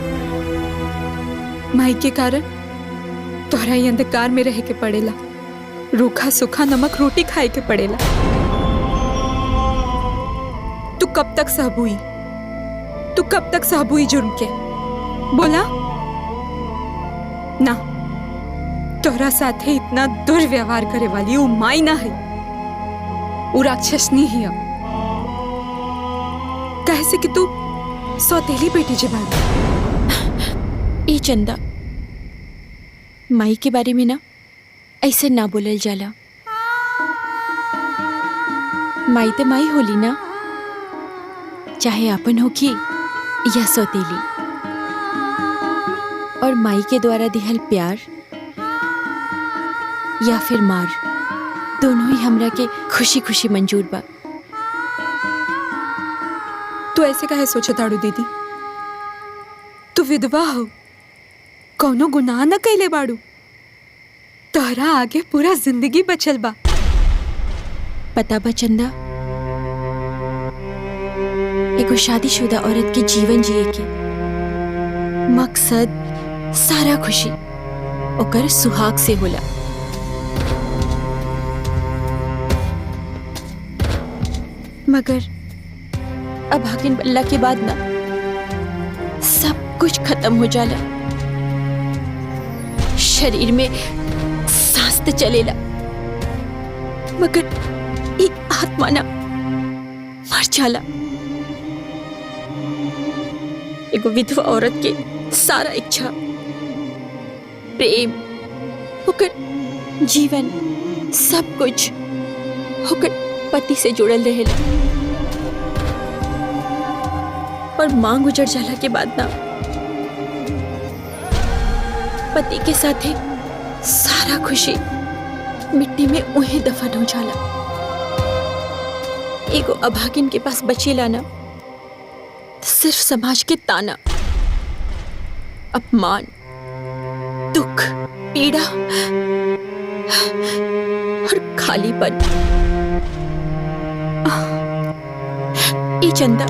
माई के कारण तोहरा ही अंधकार में रह के पड़ेला, रूखा सूखा नमक रोटी खाए के पड़ेला। तू कब तक सहबुई? तू कब तक सहबुई जुर्म के? बोला ना। तोहरा साथे इतना दुर्व्यवहार करे वाली वो माई ना है, वो राक्षसनी ही है। कैसे कि तू सौतेली बेटी जे बाड़ी। ए चंदा, माई के बारे में ना ऐसे ना बोलल जाला। माई तो माई होली ना, चाहे आपन होखी या सौतेली। और माई के द्वारा दिहल प्यार या फिर मार, दोनों ही हमरा के खुशी खुशी मंजूर बा। तू ऐसे काहे सोचे ताड़ू दीदी? तू विधवा हो, कौनो गुनाह न कैले बाड़ू। तोहरा आगे पूरा जिंदगी बचल बा। पता बा चंदा, एगो शादीशुदा औरत के जीवन जिए के मकसद सारा खुशी ओकर सुहाग से होला। मगर अब भागिन बल्ला के बाद ना सब कुछ खत्म हो जाला। शरीर में सांस तो चलेला, मगर ये आत्मा ना मर जाला। एगो विधवा औरत के सारा इच्छा, प्रेम, होकर जीवन, सब कुछ होकर पति से जुड़ल रहेला। और मांग उजड़ जाला के बाद ना पति के साथ ही सारा खुशी मिट्टी में उन्हें दफन हो जाला। एगो अभागिन के पास बचेला ना सिर्फ समाज के ताना, अपमान, दुख, पीड़ा और खालीपन। ए चंदा,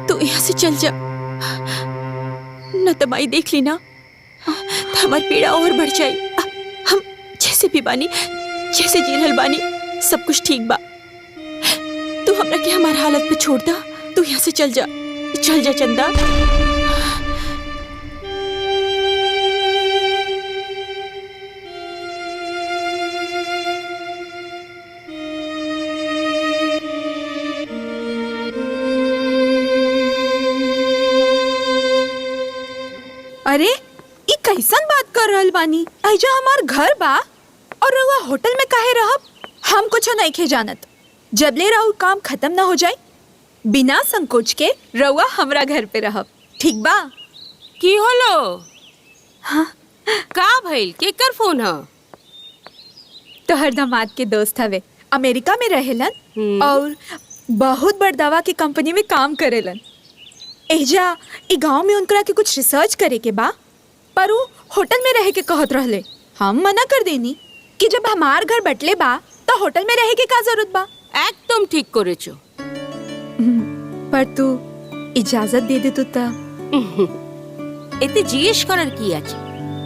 तू यहाँ से चल जा, न तो माई देख ली ना तो हमारी पीड़ा और बढ़ जाए। हम जैसे भी बानी, जैसे जी रहल बानी, सब कुछ ठीक बा। तू हमरा के हमारे हालत पे छोड़ दा। तू यहाँ से चल जा, चल जा चंदा। अरे ई कैसन बात कर रहल बानी? ऐजा हमार घर बा और रउआ होटल में काहे रहब? हम कुछ नहीं खे जानत। जबले राउर काम खत्म ना हो जाए, बिना संकोच के रउआ हमरा घर पे रहब, ठीक बा? की होलो? हाँ, का भइल? केकर फोन ह? तोहर दामाद के दोस्त हवे, अमेरिका में रहेलन और बहुत बड़ दवा की कंपनी में काम करेलन। एजा ई गांव में उनकरा के कुछ रिसर्च करे के बा, पर वो होटल में रह के कहत रहले। हम मना कर देनी कि जब हमार घर बटले बा तो होटल में रहे के का जरूरत बा। एकदम ठीक करेछो। पर तू इजाजत दे दे तो ता। एते जियेश करर की आज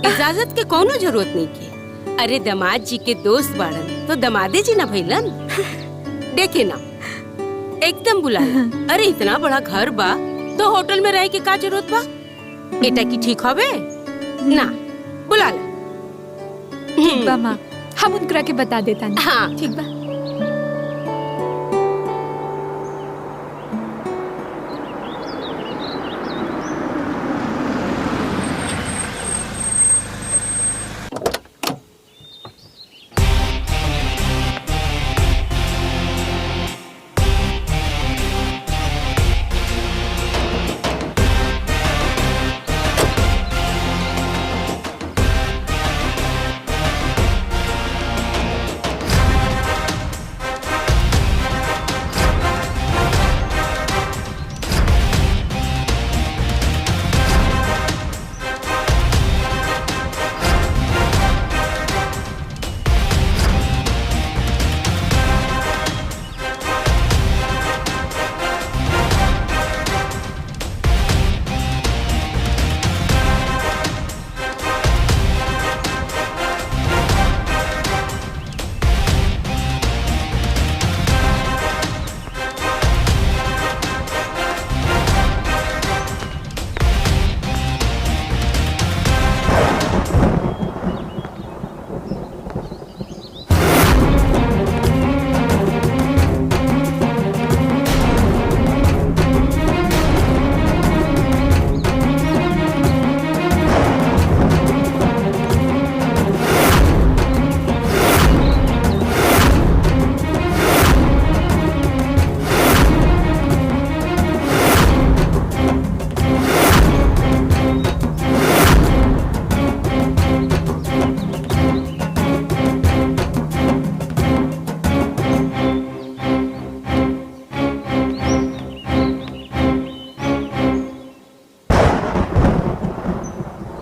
इजाजत के कोनो जरूरत नहीं के। अरे दामाद जी के दोस्त बाड़न तो दमादे जी ना भइलन। देखे ना, एकदम बुला। अरे इतना बड़ा घर बा तो होटल में रह के का जरूरत बा? एटा की ठीक हवे ना? बुला ला। ठीक बा माँ, हम उनकरा के बता देता ना। हाँ ठीक बा।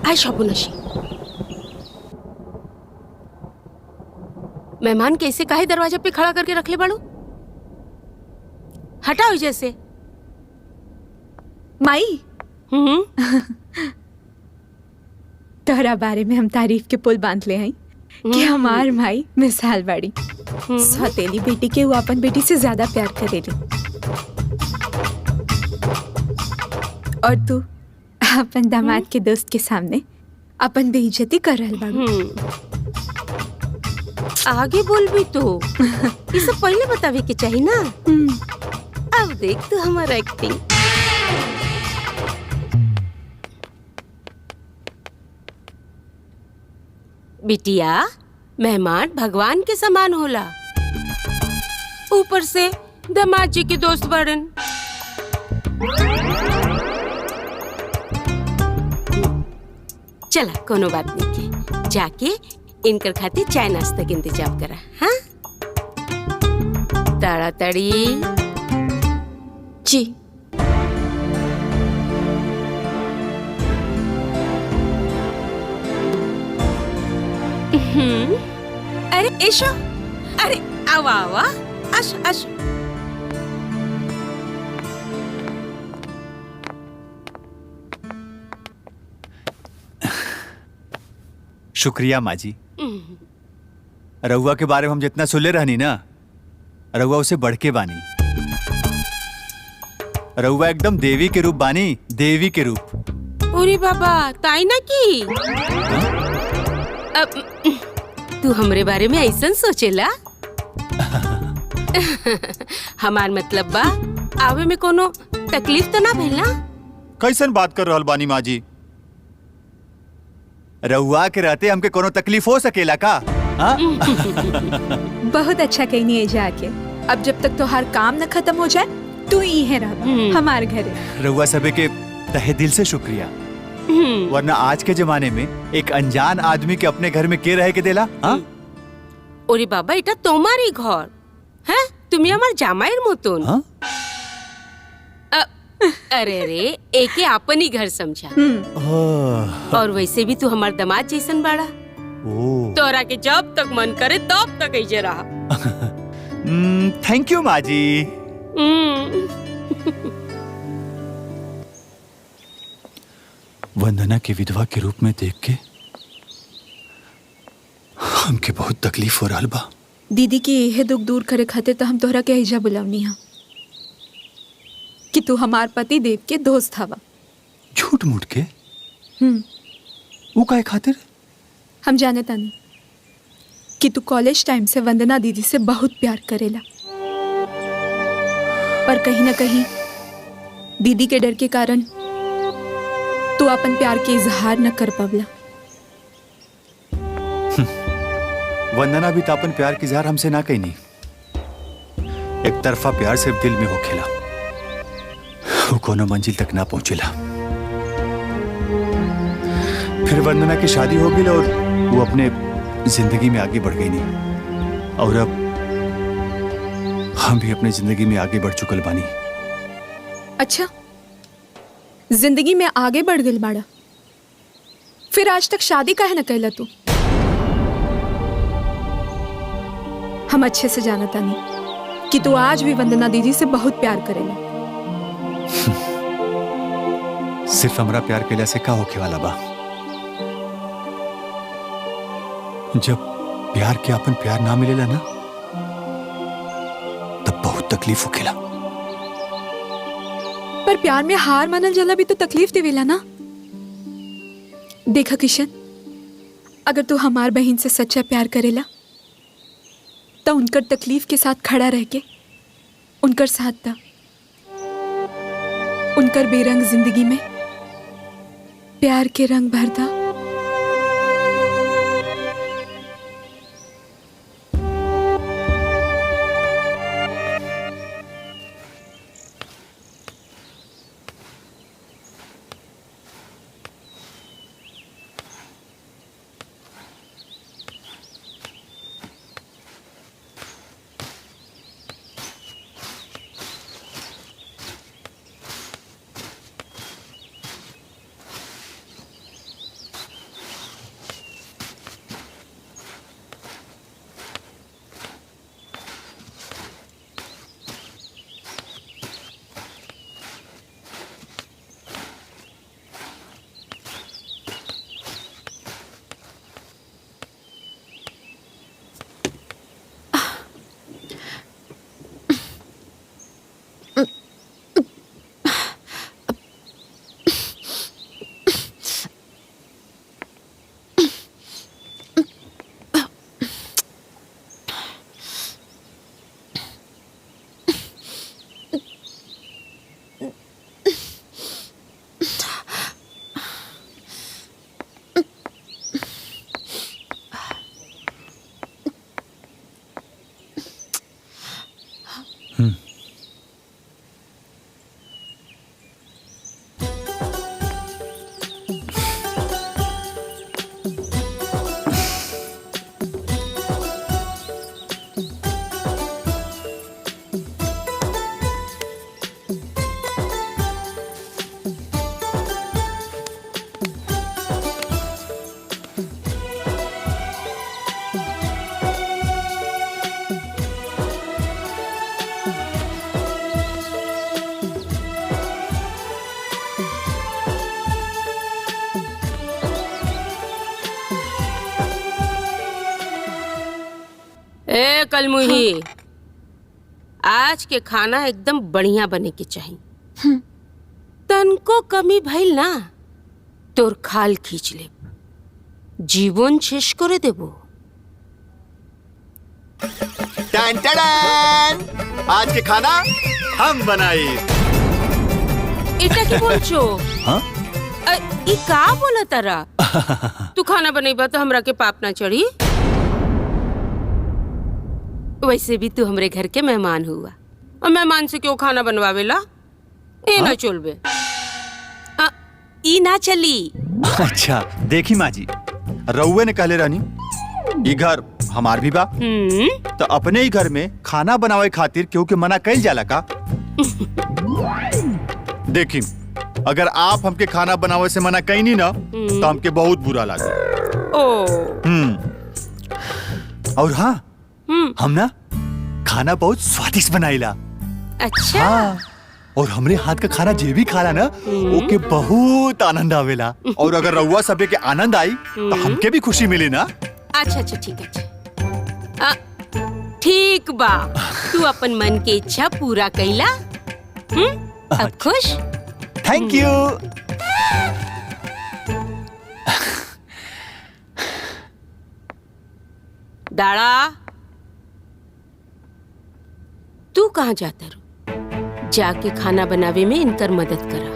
आय शाबुनशी। मेहमान कैसे काहे दरवाजा पे खड़ा करके रख ले बाड़ू? हटाओ जैसे। माई तोहरा बारे में हम तारीफ के पुल बांध ले हैं कि हमार माई मिसाल बाड़ी। सौतेली बेटी के वो अपन बेटी से ज्यादा प्यार करेली। और तू अपन दामाद के दोस्त के सामने अपन बेइज्जती कर रहल बाड़ू। आगे बोल भी तो ये सब पहले बतावे के चाहिए ना। अब देख तू हमारा एक्टिंग। बिटिया, मेहमान भगवान के समान होला, ऊपर से दामाद जी के दोस्त बड़न। चला कोनो बात नहीं के, जाके इनकर खातिर चाय नाश्ता के इंतजाम करा। हाँ ताड़ाताड़ी। जी। अरे ऐशो, अरे आवा आवा, आश आश। शुक्रिया माँ जी। रउआ के बारे में हम जितना सुले रहनी ना, रउआ उसे बढ़ के बानी। रउआ एकदम देवी के रूप बानी, देवी के रूप। अरे बाबा ताई ना की। अब तू हमरे बारे में ऐसा सोचेला? हमार मतलब बा आवे में कोनो तकलीफ तो ना भेल ना? कैसन बात कर रहल बानी माँ जी? रउआ के रहते हमके कोनो तकलीफ हो सकेला का? बहुत अच्छा कहनी है जाके। अब जब तक तोहार काम न खत्म हो जाए तू ही है रह हमारे घरे। रउआ सबे के तहे दिल से शुक्रिया, वरना आज के जमाने में एक अनजान आदमी के अपने घर में के रहे के देला? ओरे बाबा এটা তোমারই ঘর। হ্যাঁ তুমি আমার জামাইয়ের মতন। अरे अरे एके अपन ही घर समझा। और वैसे भी तू हमार दामाद जैसन बाड़ा। तोरा के जब तक मन करे तब तक ऐसे रहा। थैंक यू माँ जी। वंदना के विधवा के रूप में देख के हमके बहुत तकलीफ हो रहा बा। दीदी की यह दुख दूर करे खातिर तो हम तोहरा के ऐजा बुलावनी हा कि तू हमार पति देव के दोस्त हवा। झूठ मूठ के? वो काहे खातिर? हम जाने तानी कि तू कॉलेज टाइम से वंदना दीदी से बहुत प्यार करेला, पर कहीं ना कहीं दीदी के डर के कारण तू अपन प्यार के इजहार न कर पावला। वंदना भी तापन प्यार की इजहार हमसे ना कही नहीं। एक तरफा प्यार सिर्फ दिल में हो खेला, वो कोनो मंजिल तक ना पहुंचेला। फिर वंदना की शादी हो गई और वो अपने जिंदगी में आगे बढ़ गई नहीं, और अब हम भी अपनी जिंदगी में आगे बढ़ चुकल बानी। अच्छा, जिंदगी में आगे बढ़ गई बाड़ा, फिर आज तक शादी काहे न कैला तू? हम अच्छे से जाना तानी कि तू आज भी वंदना दीदी से बहुत प्यार करेला। सिर्फ हमरा प्यार केला से का होखे वाला बा? जब प्यार के अपन प्यार ना मिलेला ना, तब बहुत तकलीफ होखेला। पर प्यार में हार मानल जाला भी तो तकलीफ देवेला ना। देखा किशन, अगर तू हमार बहन से सच्चा प्यार करेला तो उनकर तकलीफ के साथ खड़ा रह के उनकर साथ दा। उनकर बेरंग जिंदगी में प्यार के रंग भर दा। ए कलमुही, आज के खाना एकदम बढ़िया बने के चाहिए। तनको कमी भइल ना तोर खाल खींच ले, जीवन शेष करे देबो। टन टन! आज के खाना हम बनाई। इटा की बोल छो? हाँ? ई का बोला तारा? तू खाना बनेबा तो हमरा के पाप ना चढ़ी। वैसे भी तू हमरे घर के मेहमान हुआ, और मेहमान से क्यों खाना बनवावेला? ए ना चलबे, ई ना चली। अच्छा देखी माँ जी, रउए ने कहले रहनी ये घर हमार भी बा, तो अपने ही घर में खाना बनावे खातिर क्यों के मना कइल जाला का? देखी, अगर आप हमके खाना बनावे से मना कहीं नहीं ना तो हमके बहुत बुरा लगे। और हाँ, हम ना खाना बहुत स्वादिष्ट बनाइला। अच्छा। हाँ, और हमरे हाथ का खाना जे भी खाला ना ओके बहुत आनंद आवेला। और अगर रउआ सबे के आनंद आई तो हमके भी खुशी मिली ना। अच्छा अच्छा ठीक है, ठीक बा। तू अपन मन के इच्छा पूरा कैला। अब खुश? Thank you. दाड़ा, तू कहाँ जाता रू? जाके खाना बनावे में इनकर मदद करा।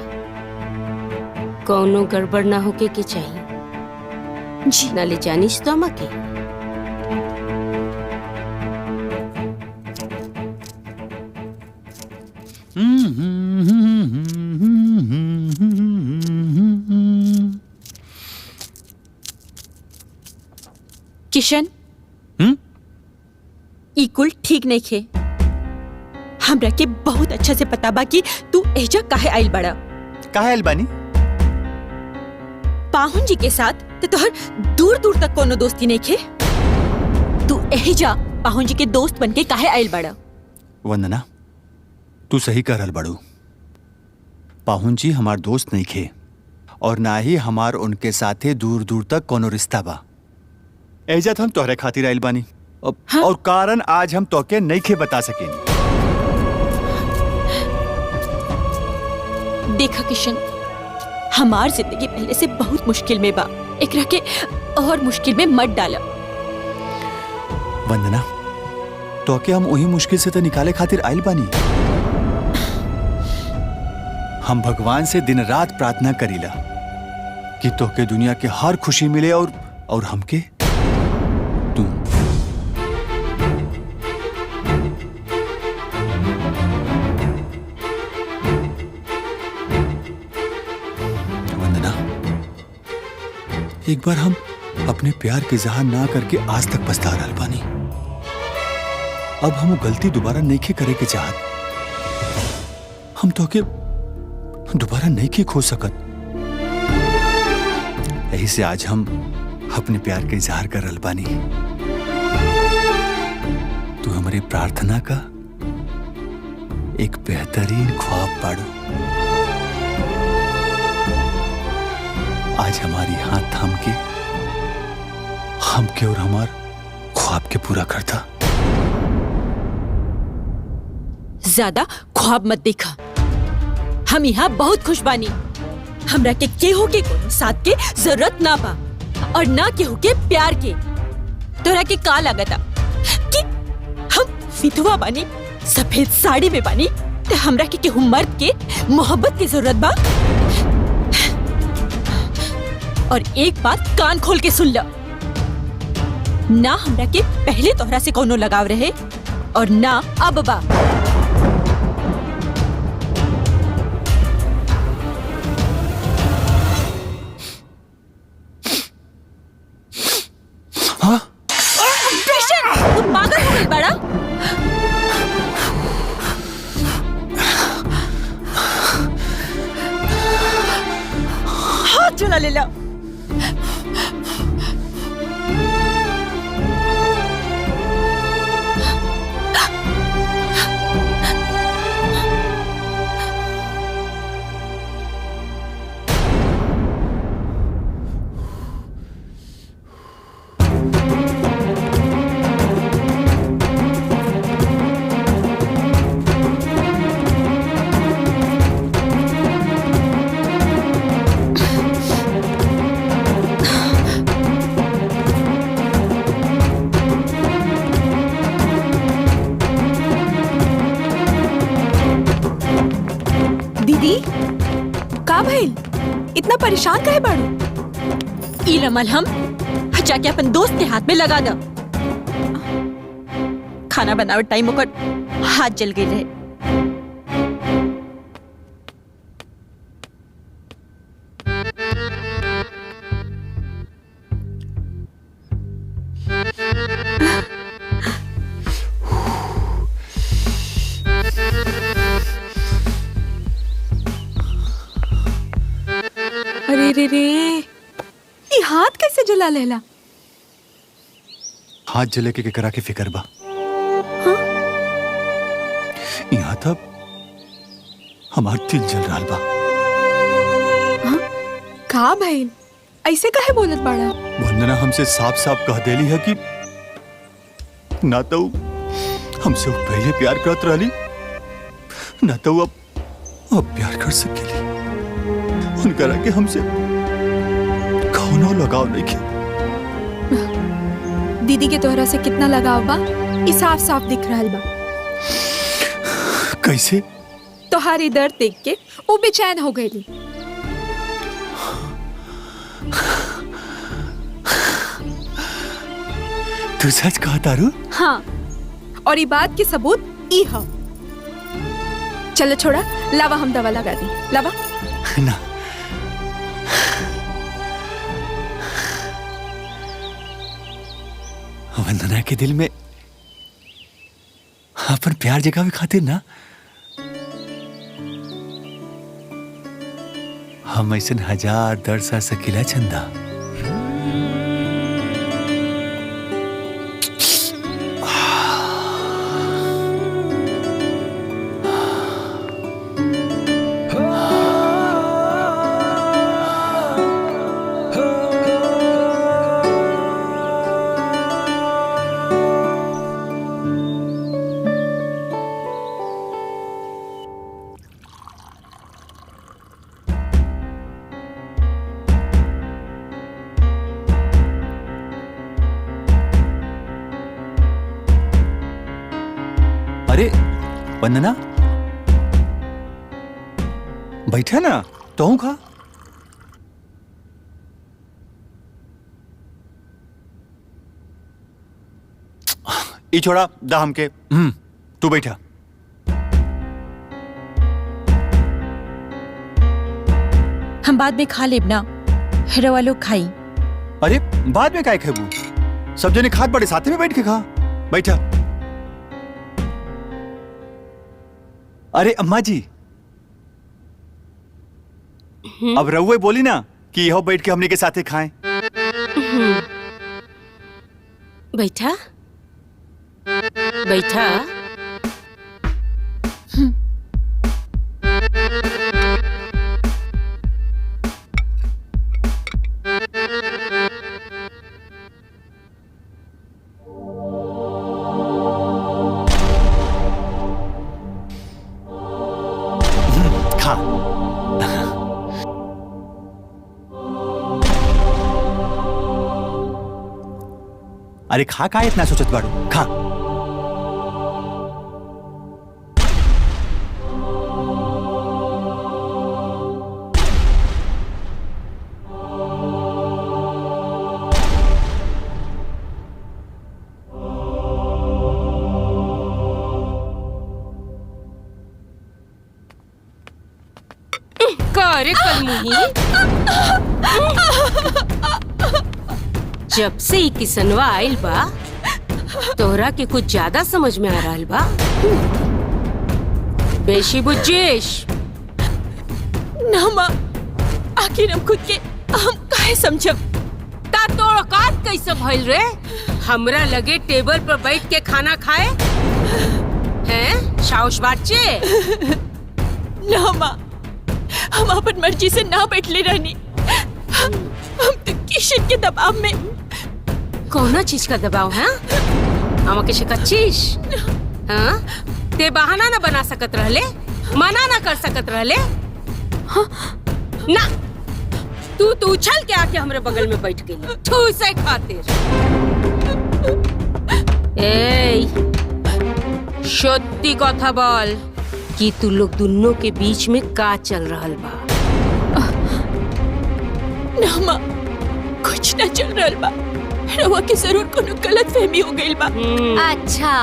कौनो गड़बड़ ना होके के चाहिए जी। नाले जानिस तो अम्मा के। किशन, ई कुल ठीक नहीं खे। हमरा के बहुत अच्छा से पता बा कि तू एजा काहे आइल बड़ा। काहे आइल बानी? पाहुन जी के साथ तो तोहर दूर दूर तक कोनो दोस्ती नहीं खे। तू एजा पाहुन जी के दोस्त बन के काहे आइल बड़ा? वंदना, तू सही कह रहल बड़ू। पाहुन जी हमार दोस्त नहीं खे, और ना ही हमार उनके साथे दूर दूर तक कोनो रिश्ता बा। एजा हम तोहरे खातिर आइल बानी। हाँ? और कारण आज हम तोके नहीं खे बता सकेनी। देखा किशन, हमार जिंदगी पहले से बहुत मुश्किल में बा। एकरा के और मुश्किल में मत डाला। वंदना, तोके हम वही मुश्किल से तो निकाले खातिर आइल बानी। हम भगवान से दिन रात प्रार्थना करीला कि तोके दुनिया के हर खुशी मिले, और हमके तू। वंदना, एक बार हम अपने प्यार के इजहार ना करके आज तक पछता रहल बानी। अब हम गलती दोबारा नहीं करे के चाहत। हम तोके दोबारा नहीं के खो सकत। यही से आज हम अपने प्यार का इजहार कर रहल बानी। तू हमारी प्रार्थना का एक बेहतरीन ख्वाब पाड़ो। आज हमारी हाथ थाम के हमके और हमार ख्वाब के पूरा करता। ज्यादा ख्वाब मत देखा। हम यहाँ बहुत खुश बानी। हमरा के केहू के कोनो साथ के जरूरत ना बा, और ना केहू के प्यार के। तोरा के का लागता कि हम विधवा बानी, सफेद साड़ी में बानी, ते हमरा के केहू मर्द के मोहब्बत की जरूरत बा? और एक बात कान खोल के सुन ला, ना हमरा के पहले तोहरा से कोनो लगाव रहे, और ना अब बा। पागल हो गई बड़ा? हाथ जला ले ला। परेशान काहे बाड़ू? ई रमल हम जाके अपन दोस्त के हाथ में लगा द। खाना बनावट टाइम ओकर हाथ जल गई रहे। अरे रे रे, ये हाथ कैसे जला लेला? हाथ जले के करा के फिकर बा। यहाँ तब हमार दिल जल रहा बा। का भाई ऐसे काहे बोलत बाड़ा? वंदना हमसे साफ साफ कह देली है कि ना तो हमसे वो पहले प्यार करत रहली, ना तो अब प्यार कर सकेली। उनकरा के हमसे कौनो लगाव नहीं के। दीदी के तोहरा से कितना लगाव बा ई साफ साफ दिख रहल बा। कैसे? तोहारी दर्द देख के वो बेचैन हो गई। तू सच कहा तारू? हाँ, और ये बात के सबूत ई है। चलो छोड़ा, लावा हम दवा लगा दी। लावा ना, वंदना के दिल में अपन प्यार जगावे खातिर ना हम ऐसे हजार दर्द सह सकीला चंदा। अरे वंदना, बैठा ना तो हूं खा। ई छोड़ा दा हमके। तू बैठा। हम बाद में खा लेब ना, रवा लोग खाई। अरे बाद में काय खेबू? सब जने खात बड़े साथे में बैठ के खा। बैठा। अरे अम्मा जी, अब रहुए बोली ना कि यहो बैठ के हमने के साथे खाएं। बैठा बैठा। खा। अरे खा, का इतना सोचत बाड़ू? खा। अरे कलमुही, जब से ही किसनवा आइल बा तोहरा के कुछ ज्यादा समझ में आ रहल बा। बेशी बुझेश ना माँ, आखिर हम खुद के हम काहे समझब? ता तो औकात कैसे भइल रे? हमरा लगे टेबल पर बैठ के खाना खाए हैं? शाउश बाचे ना माँ, हम अपन मर्जी से ना बैठले रहनी। हम तो किशन के दबाव में। कौना चीज का दबाव है? हम के शिकचिश? हाँ? ते बहाना ना बना सकत रहले, मना ना कर सकत रहले। हाँ? ना, तू उछल के आके हमरे बगल में बैठ गई ठूसे खातिर। ए, सत्य कथा बोल कि तू लोग दोनों के बीच में का चल रहल बा? ना माँ, कुछ ना चल रहल बा। रवा के जरूर कोनो गलत फहमी हो गई बा। अच्छा,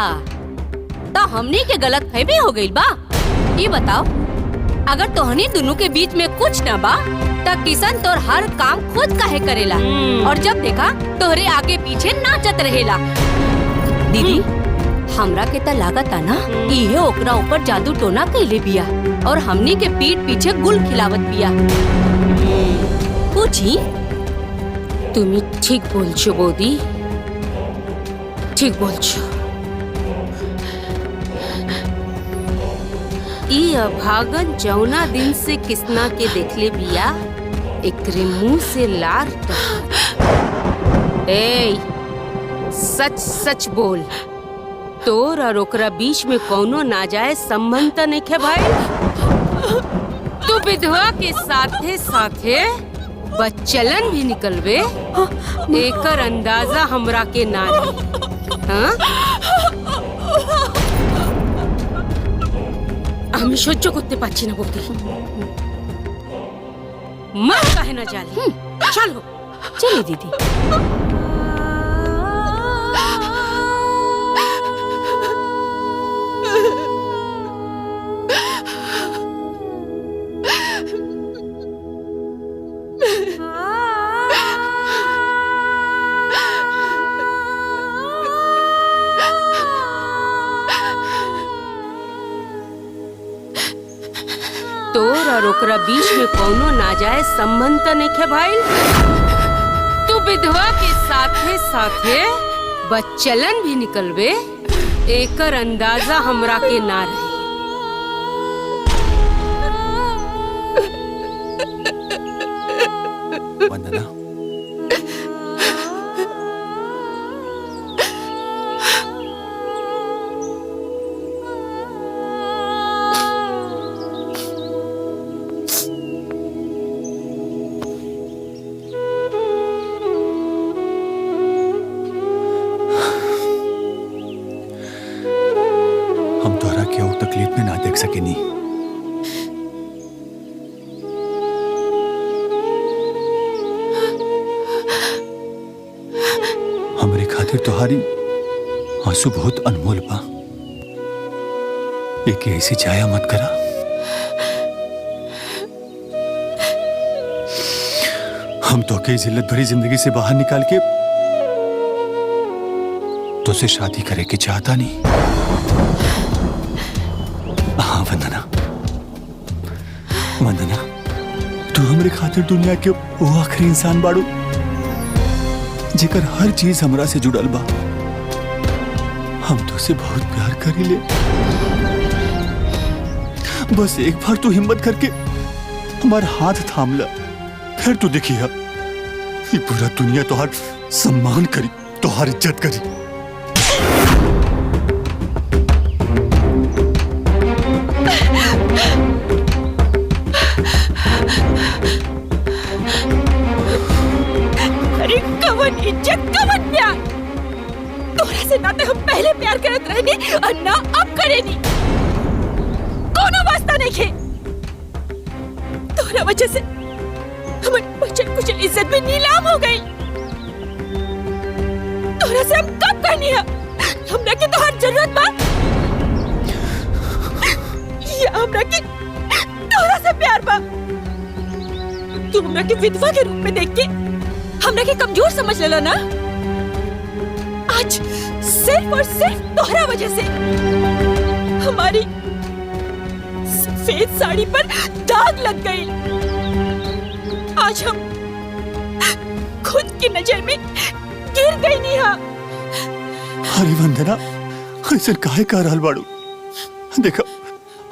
तो हमने के गलत फहमी हो गई बा? ये बताओ, अगर तोहनी दोनों के बीच में कुछ ना बा तो किशन तोर हर काम खुद काहे करेला और जब देखा तोहरे आगे पीछे नाचत रहेला। दीदी, हमरा के त लागता ना इहे ओकरा ऊपर जादू टोना कैले बिया और हमनी के पीठ पीछे गुल खिलावत बिया। पूछी? তুমি ঠিক বলছো বৌদি, ঠিক বলছো। ई अभागन जौना दिन से किसना के देखले बिया, एकरे मुंह से लार ए सच सच बोल, तोर और ओकरा बीच में कौनो नाजायज संबंध त नइखे भाई? तू विधवा के साथे साथे बच्चलन भी निकलवे, एकर अंदाजा हमरा के ना रही। हाँ? আমি সহ্য করতে পারছি না বৌদি, মা কাহে না জানি। চলো चलिए दीदी। तोर और ओकरा बीच में कौनो नाजायज संबंध त नइखे भाई? तू विधवा के साथे साथे बच्चलन भी निकलवे, एकर अंदाजा हमरा के ना रही। वंदना, हम तोहरा के और तकलीफ में ना देख सकेनी। हमरे खातिर तोहारी आंसू बहुत अनमोल बा। एक ऐसी जाया मत करा। हम तो के जिल्लत भरी जिंदगी से बाहर निकाल के तो से शादी करे के चाहता नहीं। हाँ वंदना, वंदना, तू हमरे खातिर दुनिया के वो आखिरी इंसान बाड़ू जेकर हर चीज हमरा से जुड़ल बा। हम तो से बहुत प्यार करीले। बस एक बार तू हिम्मत करके हमारा हाथ थाम ला, फिर तू देखिया ये पूरा दुनिया तोहार सम्मान करी, तोहार इज्जत करी। अरे कवन इज्जत, कवन प्यार। तोरा से ना तो हम पहले प्यार करत रहनी और ना अब करेनी। कोनो वास्ता नहीं खे। तोरा वजह से हमारी बचन कुछ इज्जत में नीलाम हो गई। तोरा से हम कब करनी है? हमरा के तोहार जरूरत बा या हमरा के तोरा से प्यार बा? तू हमरा के विधवा के रूप में देख के हमरा के कमजोर समझ लेला ना। आज सिर्फ और सिर्फ तोहरा वजह से हमारी सफेद साड़ी पर दाग लग गई। आज हम खुद की नजर में गिर गई नेहा। अरे वंदना, ऐसा काहे कर रहल बाड़ू? देखा,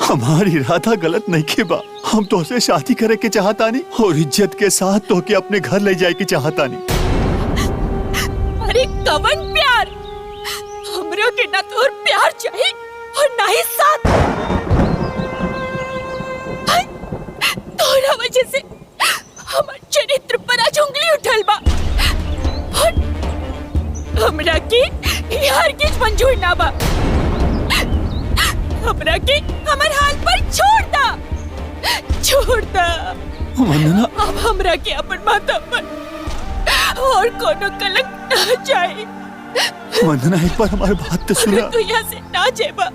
हमारी इरादा गलत नहीं के बा। हम तो से शादी करे के चाहतानी और इज्जत के साथ तो के अपने घर ले जाए के चाहतानी। अरे कवन प्यार, हमरो के ना तो प्यार चाहिए और ना ही साथ। तोरा वजह से हमार चरित्र पर आज उंगली उठल बा और हमरा के यार के मंजूर ना बा। हमरा के हमार हाल पर छोड़ दा, छोड़ दा। वंदना, अब हमरा के अपन माथा पर और कोनो कलंक ना जाए। वंदना एक बार हमारी बात तो सुना। तू यहाँ से ना जेबा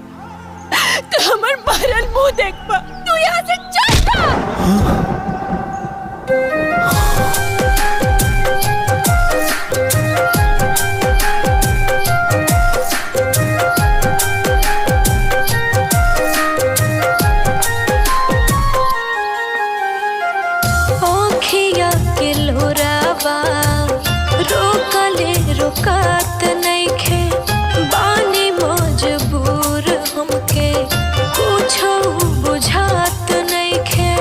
तो हमर मारल मुंह देखबा। तू यहाँ से चल जा। रोकात नइखे बानी मजबूर हमके कुछो बुझात नइखे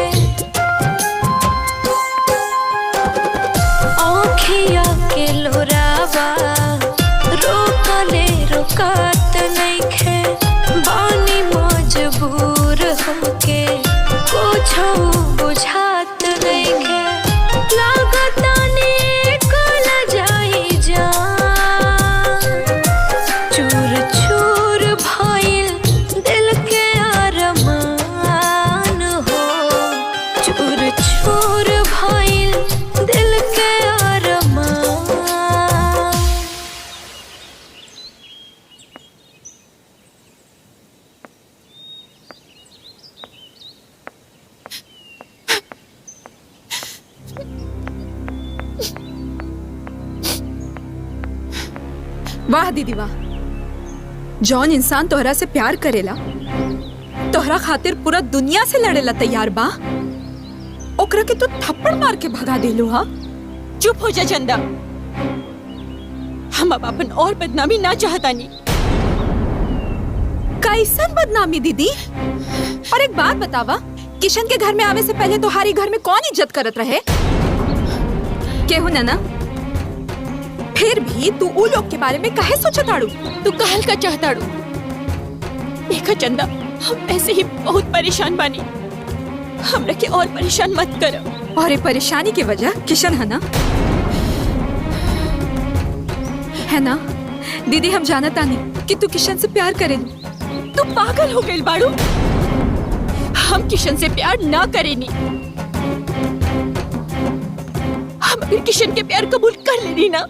आँखिया के लोरावा रोकले रोकात नइखे बानी मजबूर हमके कुछो बुझात नइखे लागता ने वाह दीदी वाह। जौन इंसान तोहरा से प्यार करेला तोहरा खातिर पूरा दुनिया से लड़ेला तैयार बा, ओकरा के तू थप्पड़ मार के भगा देलू। हा चुप हो जा चंदा। हम अब अपन और बदनामी ना चाहतानी। कैसन बदनामी दीदी? और एक बात बतावा, किशन के घर में आवे से पहले तुम्हारी घर में कौन इज्जत करत रहे? केहू ना? फिर भी तू उ लोग के बारे में काहे सोचताड़ू? तू कहल का चाहताड़ू? देखा चंदा, हम ऐसे ही बहुत परेशान बानी। हमरा के और परेशान मत करो। और ये परेशानी की वजह किशन है ना? है ना? दीदी हम जानता नहीं कि तू किशन से प्यार करेली। तू पागल हो गई बाड़ू। हम किशन से प्यार ना करेनी। हम अगर किशन के प्यार कबूल कर लेनी ना,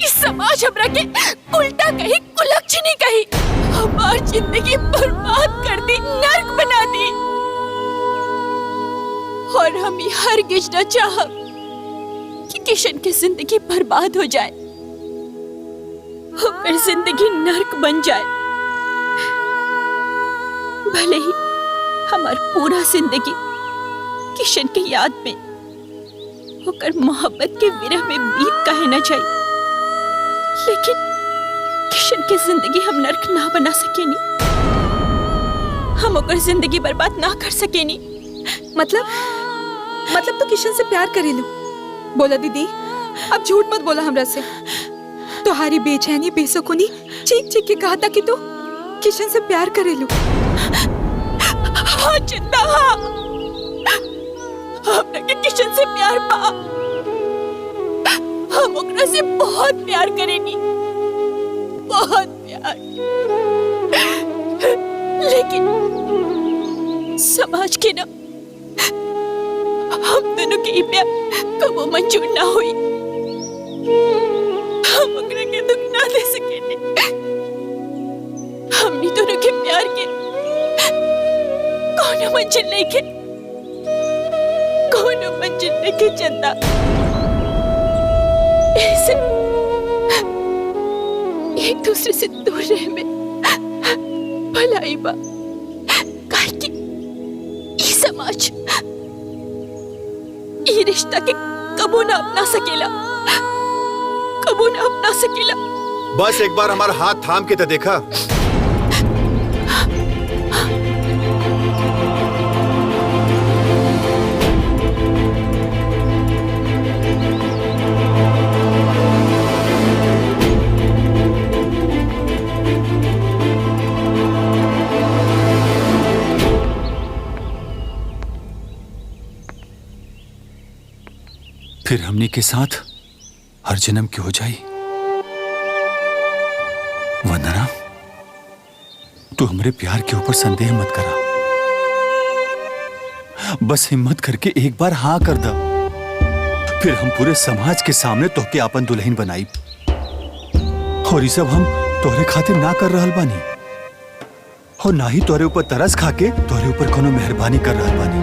इस समाज हमरा के उल्टा कही, कुलक्षणी कही, हमारी जिंदगी बर्बाद कर दी, नर्क बना दी। और हम हरगिज न चाहब कि किशन की जिंदगी बर्बाद हो जाए, और जिंदगी नर्क बन जाए। भले ही हमार पूरा जिंदगी किशन के याद में होकर मोहब्बत के विरह में बीत कहे न जाए, लेकिन किशन की जिंदगी हम नर्क ना बना सकेनी। हम ओकर जिंदगी बर्बाद ना कर सकेनी। मतलब तो किशन से प्यार करेलू? बोला दीदी, अब झूठ मत बोला हमरा से। तुम्हारी बेचैनी बेसुकुनी चीख चीख के कहा था कि तू किशन से प्यार करेलू। हाँ चिंता, हाँ हमरा के किशन से प्यार बा। हम ओकरा से बहुत प्यार करेनी, बहुत प्यार। लेकिन समाज के ना हम दोनों के प्यार कबो मंजूर ना हुई। हम ओकरा के दुख ना दे सकेनी। हमनी दोनों के प्यार के कोनो मंजिल नहीं के, कोनो मंजिल नहीं के चंदा। ऐसे एक दूसरे से दूर रहे में भलाई बा, काहे कि ई समाज ई रिश्ता के कबो ना अपना सकेला, कबो ना अपना सकेला। बस एक बार हमारा हाथ थाम के तो देखा। फिर हमने के साथ हर जन्म की हो जाई। वंदना, तू हमरे प्यार के ऊपर संदेह मत करा। बस हिम्मत करके एक बार हाँ कर दा, फिर हम पूरे समाज के सामने तोहके आपन दुल्हन बनाई। और ये सब हम तोहरे खातिर ना कर रहल बानी, और ना ही तोहरे ऊपर तरस खाके तोहरे ऊपर कोनो मेहरबानी कर रहल बानी।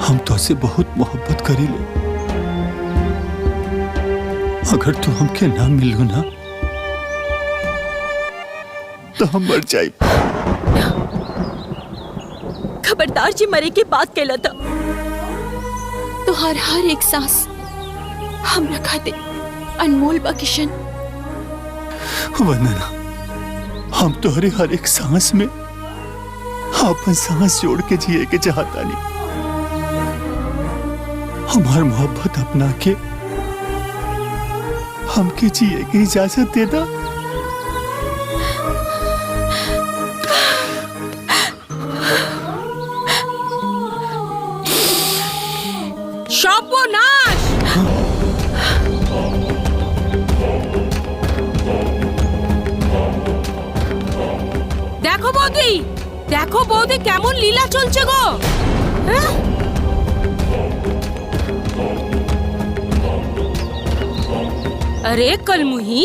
हम तोहसे बहुत मोहब्बत करीले। अगर तू हमके ना मिलू ना तो हम मर जाए। खबरदार जी, मरे के बात कहला था। तो हर एक सांस हमरा खातिर अनमोल बा किशन। वंदना, हम तोहरे हर एक सांस में अपन सांस जोड़ के जिए के चाहतानी। हमार मोहब्बत अपना के हमके जिए की इजाजत दे दा। सर्वनाश! देखो बौदी केमन लीला चलছে গো। अरे कलमुही,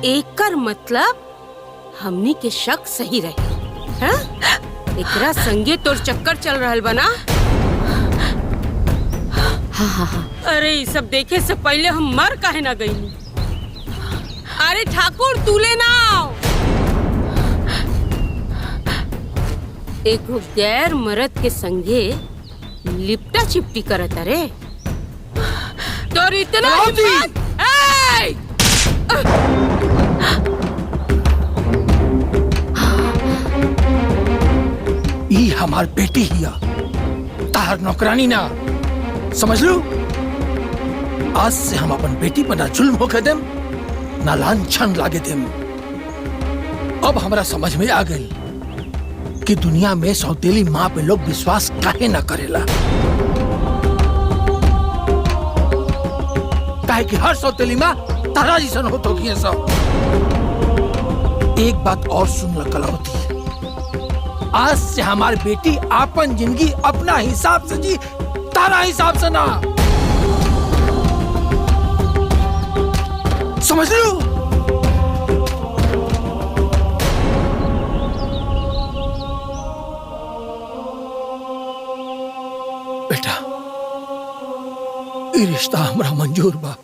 एकर मतलब हमनी के शक सही रहे। हाँ? एकरा संगे तोर चक्कर चल रहल बना। हाँ। अरे ये सब देखे से पहले हम मर काहे ना गई। अरे ठाकुर तूले ना आओ। एक गैर मर्द के संगे लिपटा चिपटी करत अरे तोर इतना हिम्मत। ए! ई हमार बेटी हिया, तार नौकरानी ना, समझ लो। आज से हम अपन बेटी पर ना जुल्म होके देम ना लांछन लागे देम। अब हमरा समझ में आ गई कि दुनिया में सौतेली माँ पे लोग विश्वास काहे ना करेला। काहे कि हर सौतेली माँ तारा जैसन होत होगी सब। एक बात और सुन ल कलावती, आज से हमारी बेटी आपन जिंदगी अपना हिसाब से जी, तारा हिसाब से ना। समझ लो। बेटा, ये रिश्ता हमरा मंजूर बा।